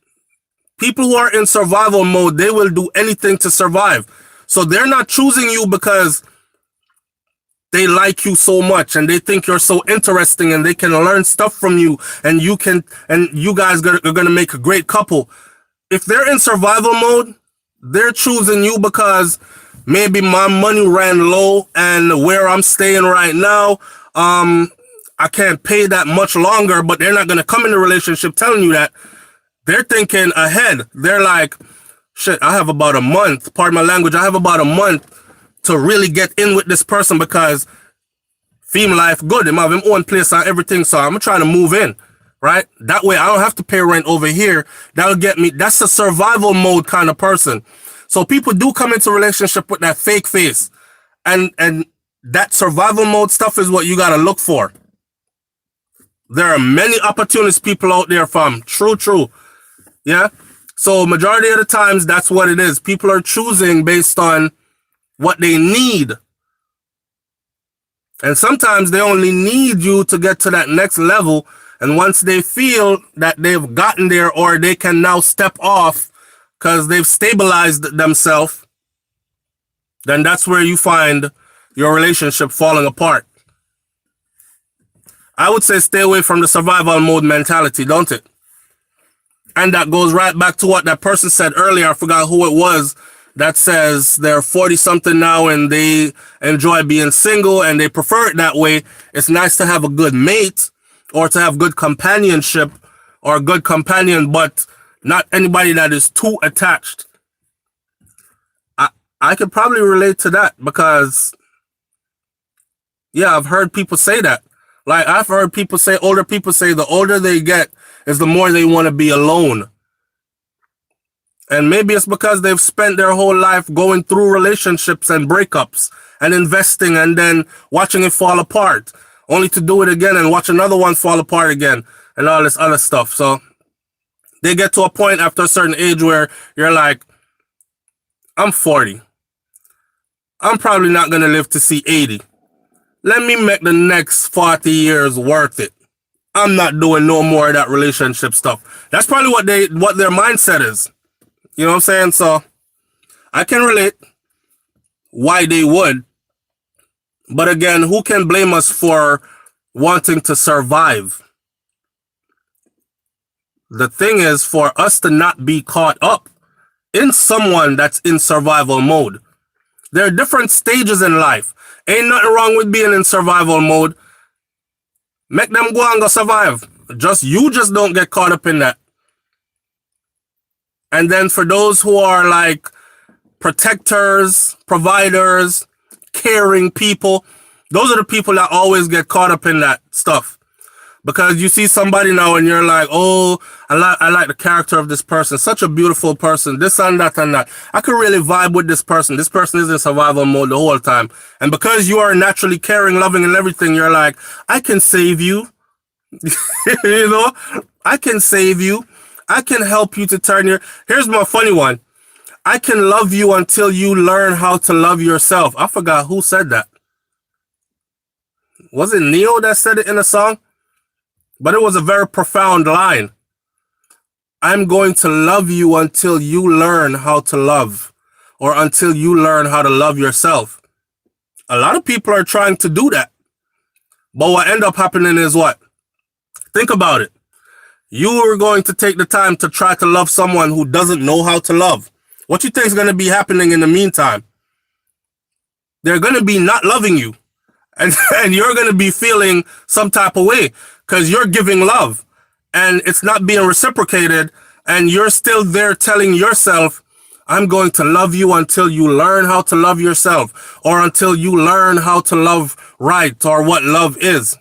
People who are in survival mode, they will do anything to survive. So they're not choosing you because they like you so much and they think you're so interesting and they can learn stuff from you and you guys are going to make a great couple. If they're in survival mode, they're choosing you because maybe my money ran low and where I'm staying right now, I can't pay that much longer, but they're not going to come in a relationship telling you that. They're thinking ahead. They're like, shit, I have about a month, pardon my language, I have about a month to really get in with this person because theme life good. They have him own place and everything, so I'm trying to move in, right? That way I don't have to pay rent over here. That'll get me, that's a survival mode kind of person. So people do come into a relationship with that fake face. And that survival mode stuff is what you got to look for. There are many opportunist people out there, fam. True. Yeah? So majority of the times, that's what it is. People are choosing based on what they need. And sometimes they only need you to get to that next level. And once they feel that they've gotten there or they can now step off because they've stabilized themselves, then that's where you find your relationship falling apart. I would say stay away from the survival mode mentality, don't it? And that goes right back to what that person said earlier. I forgot who it was that says they're 40-something now and they enjoy being single and they prefer it that way. It's nice to have a good mate or to have good companionship or a good companion, but not anybody that is too attached. I could probably relate to that because, yeah, I've heard people say that. Like, I've heard people say, older people say the older they get is the more they want to be alone. And maybe it's because they've spent their whole life going through relationships and breakups and investing and then watching it fall apart, only to do it again and watch another one fall apart again and all this other stuff. So they get to a point after a certain age where you're like, I'm 40. I'm probably not going to live to see 80. Let me make the next 40 years worth it. I'm not doing no more of that relationship stuff. That's probably what their mindset is. You know what I'm saying? So I can relate why they would. But again, who can blame us for wanting to survive. The thing is for us to not be caught up in someone that's in survival mode. There are different stages in life. Ain't nothing wrong with being in survival mode. Make them go and go survive. You just don't get caught up in that. And then for those who are like protectors, providers, caring people, those are the people that always get caught up in that stuff. Because you see somebody now and you're like, oh, I like the character of this person. Such a beautiful person. This and that and that. I could really vibe with this person. This person is in survival mode the whole time. And because you are naturally caring, loving, and everything, you're like, I can save you. You know, I can save you. I can help you to turn your... Here's my funny one. I can love you until you learn how to love yourself. I forgot who said that. Was it Neo that said it in a song? But it was a very profound line. I'm going to love you until you learn how to love, or until you learn how to love yourself. A lot of people are trying to do that. But what end up happening is what? Think about it. You are going to take the time to try to love someone who doesn't know how to love. What you think is going to be happening in the meantime? They're going to be not loving you. And you're going to be feeling some type of way because you're giving love and it's not being reciprocated. And you're still there telling yourself, I'm going to love you until you learn how to love yourself, or until you learn how to love right, or what love is.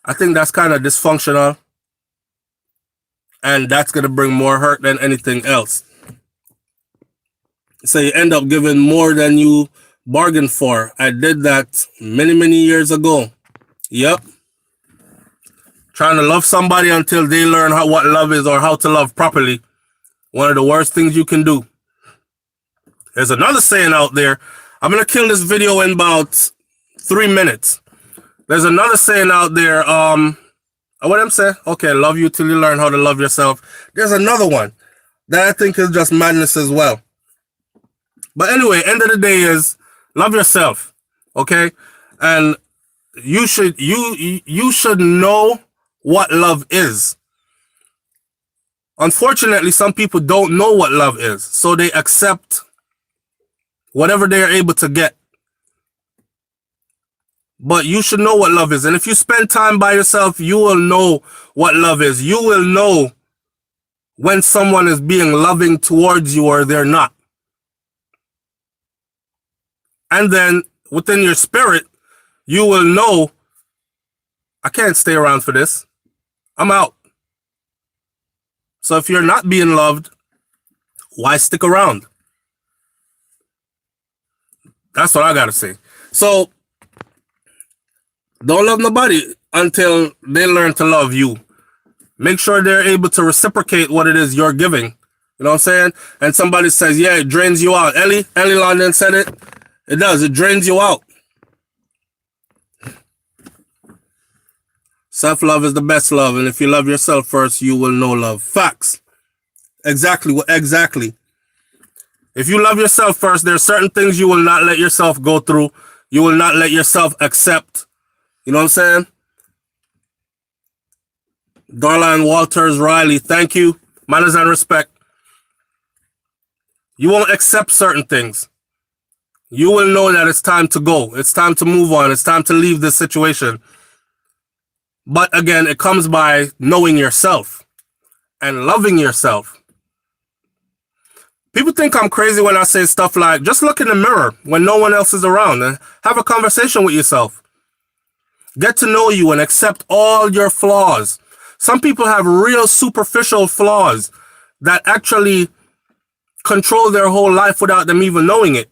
I think that's kind of dysfunctional. And that's going to bring more hurt than anything else. So you end up giving more than you bargained for. I did that many, many years ago. Yep. Trying to love somebody until they learn what love is or how to love properly. One of the worst things you can do. There's another saying out there. I'm going to kill this video in about 3 minutes. There's another saying out there. What I'm saying? Okay, love you till you learn how to love yourself. There's another one that I think is just madness as well. But anyway, end of the day is love yourself, okay? And you should know what love is. Unfortunately, some people don't know what love is, so they accept whatever they are able to get. But you should know what love is. And if you spend time by yourself, you will know what love is. You will know when someone is being loving towards you or they're not. And then within your spirit, you will know, I can't stay around for this. I'm out. So if you're not being loved, why stick around? That's what I got to say. So don't love nobody until they learn to love you. Make sure they're able to reciprocate what it is you're giving. You know what I'm saying? And somebody says, yeah, it drains you out. Ellie London said it. It does. It drains you out. Self-love is the best love. And if you love yourself first, you will know love. Facts. Exactly. Exactly. If you love yourself first, there are certain things you will not let yourself go through. You will not let yourself accept. You know what I'm saying? Darline Walters Riley, thank you. Manners and respect. You won't accept certain things. You will know that it's time to go. It's time to move on. It's time to leave this situation. But again, it comes by knowing yourself and loving yourself. People think I'm crazy when I say stuff like, just look in the mirror when no one else is around and have a conversation with yourself. Get to know you and accept all your flaws. Some people have real superficial flaws that actually control their whole life without them even knowing it.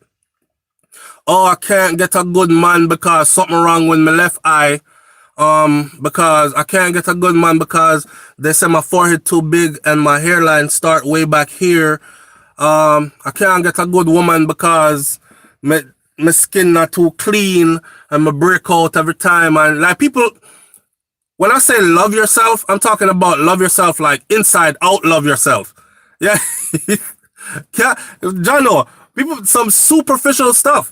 Oh, I can't get a good man because something wrong with my left eye. Because I can't get a good man because they say my forehead too big and my hairline start way back here. I can't get a good woman because my skin not too clean and my break out every time. And like people, when I say love yourself, I'm talking about love yourself like inside out love yourself. Yeah. Yeah. Jono, people, some superficial stuff.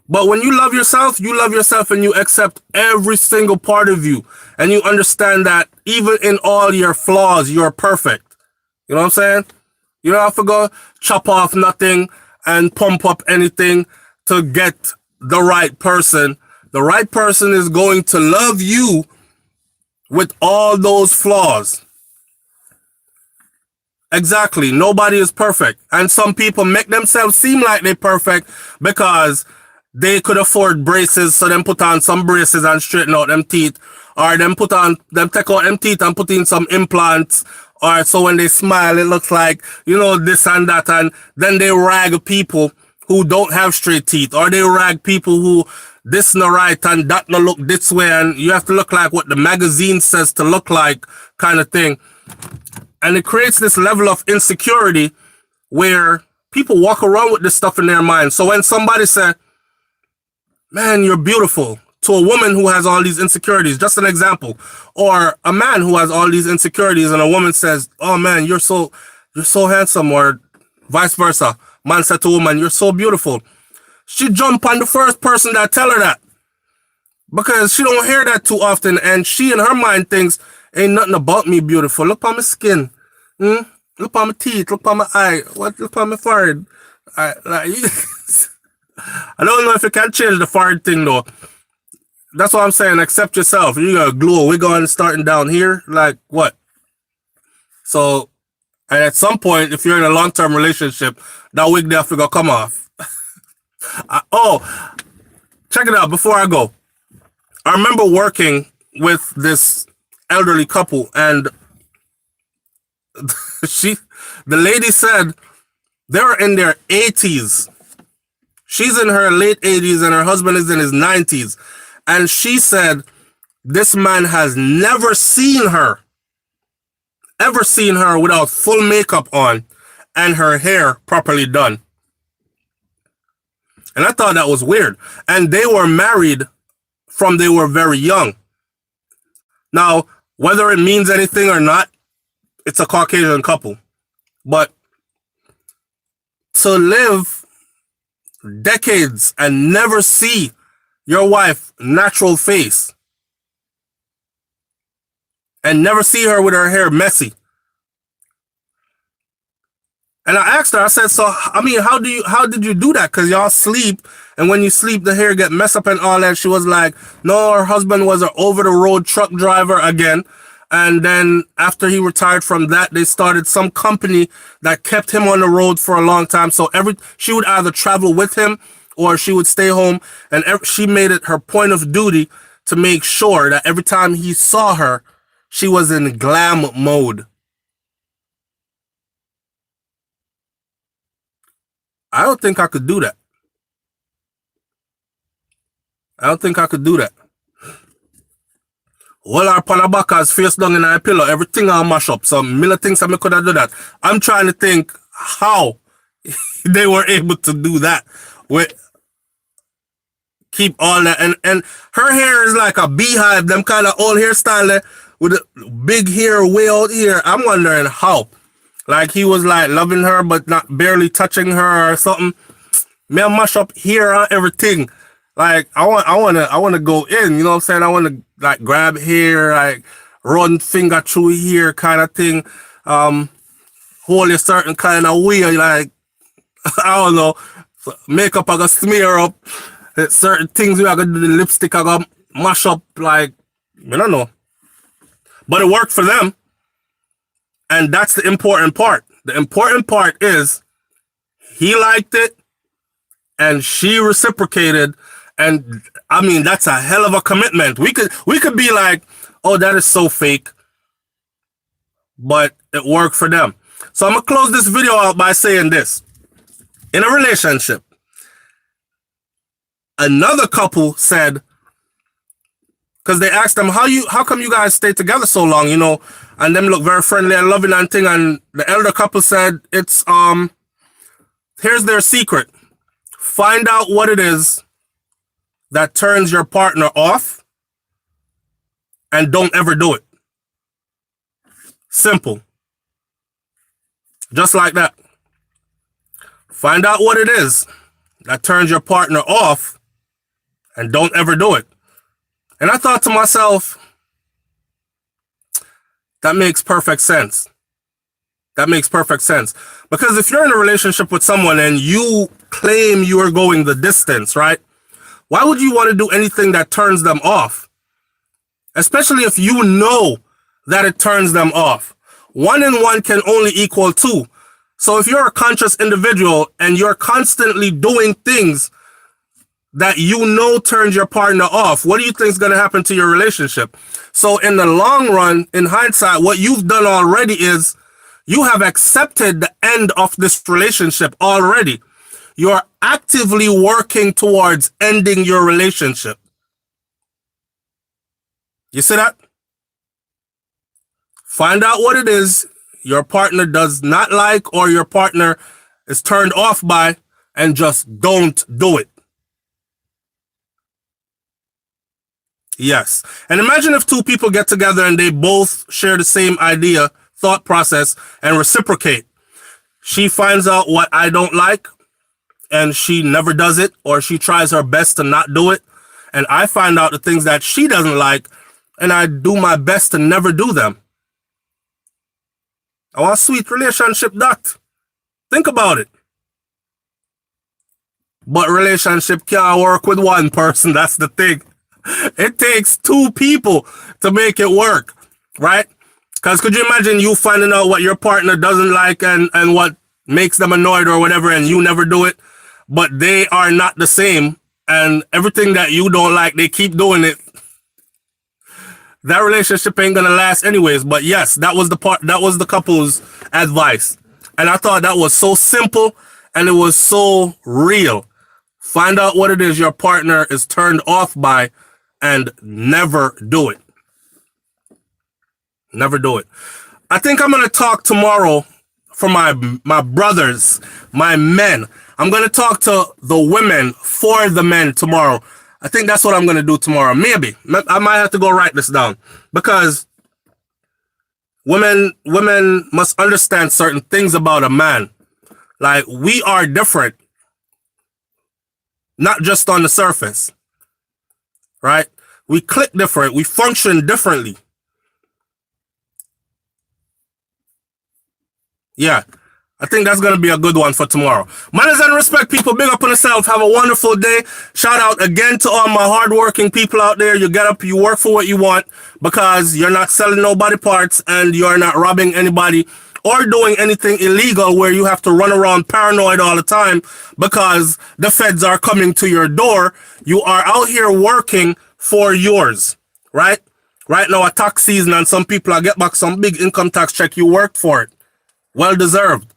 But when you love yourself and you accept every single part of you and you understand that even in all your flaws, you're perfect. You know what I'm saying? You don't have to go chop off nothing and pump up anything to get the right person. The right person is going to love you with all those flaws. Exactly. Nobody is perfect. And some people make themselves seem like they're perfect because they could afford braces, so them put on some braces and straighten out them teeth. Or them take out them teeth and put in some implants. Or so when they smile, it looks like, this and that. And then they rag people who don't have straight teeth. Or they rag people who this no right and that no look this way. And you have to look like what the magazine says to look like, kind of thing. And it creates this level of insecurity where people walk around with this stuff in their mind. So when somebody says, man, you're beautiful, to a woman who has all these insecurities, just an example, or a man who has all these insecurities and a woman says, oh man, you're so handsome, or vice versa. Man said to a woman, you're so beautiful. She jump on the first person that tell her that because she don't hear that too often. And she in her mind thinks, ain't nothing about me beautiful. Look on my skin. Look on my teeth. Look on my eye. Look on my forehead. I don't know if you can change the forehead thing though. That's what I'm saying. Accept yourself. You got to glue a wig on starting down here. Like what? So, and at some point, if you're in a long-term relationship, that wig there figure come off. Check it out before I go. I remember working with this elderly couple, and the lady said they're in their 80s. She's in her late 80s and her husband is in his 90s. And she said this man has never seen her without full makeup on and her hair properly done. And I thought that was weird. And they were married from they were very young. Now, whether it means anything or not, it's a Caucasian couple. But to live decades and never see your wife natural face and never see her with her hair messy. And I asked her, I said, so, I mean, how did you do that? Because y'all sleep, and when you sleep, the hair get messed up and all that. She was like, no, her husband was an over-the-road truck driver again. And then after he retired from that, they started some company that kept him on the road for a long time. So she would either travel with him or she would stay home. And she made it her point of duty to make sure that every time he saw her, she was in glam mode. I don't think I could do that. Well, our panabaka's face down in our pillow, everything I mash up. So many things I could have done that. I'm trying to think how they were able to do that. Keep all that, and her hair is like a beehive, them kind of old hairstyle there, with a big hair way out here. I'm wondering how. Like he was like loving her but not barely touching her or something. May I mash up here on everything. Like I want to go in, you know what I'm saying? I want to like grab hair, like run finger through here kind of thing. Hold a certain kind of way, like I don't know. Makeup I got smear up. Certain things we are gonna do the lipstick I got mash up, like I don't know. But it worked for them. And that's the important part. The important part is he liked it and she reciprocated. And I mean, that's a hell of a commitment. We could be like, oh, that is so fake. But it worked for them. So I'm going to close this video out by saying this. In a relationship, another couple said, because they asked them, how come you guys stay together so long, you know, and them look very friendly and loving and thing. And the elder couple said, it's, here's their secret. Find out what it is that turns your partner off and don't ever do it. Simple. Just like that. Find out what it is that turns your partner off and don't ever do it. And I thought to myself, that makes perfect sense. That makes perfect sense. Because if you're in a relationship with someone and you claim you are going the distance, right? Why would you want to do anything that turns them off? Especially if you know that it turns them off. 1 and 1 can only equal 2. So if you're a conscious individual and you're constantly doing things that you know turns your partner off, what do you think is going to happen to your relationship? So in the long run, in hindsight, what you've done already is you have accepted the end of this relationship already. You're actively working towards ending your relationship. You see that? Find out what it is your partner does not like or your partner is turned off by, and just don't do it. Yes. And imagine if 2 people get together and they both share the same idea, thought process, and reciprocate. She finds out what I don't like and she never does it, or she tries her best to not do it. And I find out the things that she doesn't like and I do my best to never do them. I want a sweet relationship, that. Think about it. But relationship can't work with one person. That's the thing. It takes 2 people to make it work, right? Because could you imagine you finding out what your partner doesn't like and what makes them annoyed or whatever, and you never do it, but they are not the same, and everything that you don't like, they keep doing it. That relationship ain't gonna last anyways. But yes, that was the couple's advice. And I thought that was so simple and it was so real. Find out what it is your partner is turned off by and never do it. Never do it. I think I'm going to talk tomorrow for my brothers, my men. I'm going to talk to the women for the men tomorrow. I think that's what I'm going to do tomorrow. Maybe. I might have to go write this down, because women must understand certain things about a man. Like, we are different, not just on the surface, right? We click different. We function differently. Yeah, I think that's going to be a good one for tomorrow. Manners and respect, people. Big up on yourself. Have a wonderful day. Shout out again to all my hardworking people out there. You get up, you work for what you want, because you're not selling nobody parts and you're not robbing anybody or doing anything illegal where you have to run around paranoid all the time because the feds are coming to your door. You are out here working for yours, right? Right now, a tax season, and some people are get back some big income tax check. You worked for it. Well deserved.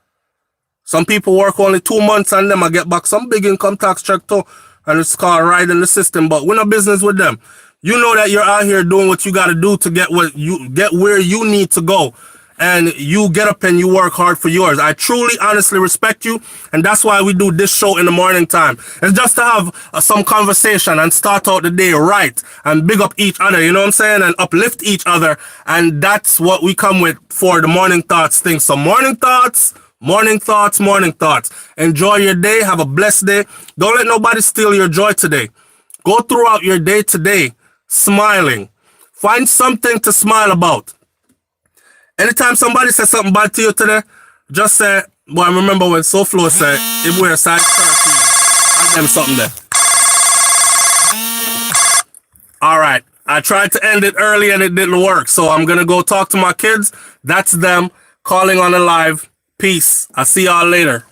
Some people work only 2 months and them I get back some big income tax check too. And it's called riding the system, but we're not business with them. You know that you're out here doing what you got to do to get where you need to go. And you get up and you work hard for yours. I truly, honestly respect you. And that's why we do this show in the morning time. It's just to have some conversation and start out the day right and big up each other, you know what I'm saying? And uplift each other. And that's what we come with for the morning thoughts thing. So morning thoughts, morning thoughts, morning thoughts. Enjoy your day. Have a blessed day. Don't let nobody steal your joy today. Go throughout your day today smiling. Find something to smile about. Anytime somebody says something bad to you today, just say, boy, I remember when SouFLo said, if we're a size 13, I'll them something there. All right. I tried to end it early and it didn't work. So I'm going to go talk to my kids. That's them calling on the live. Peace. I'll see y'all later.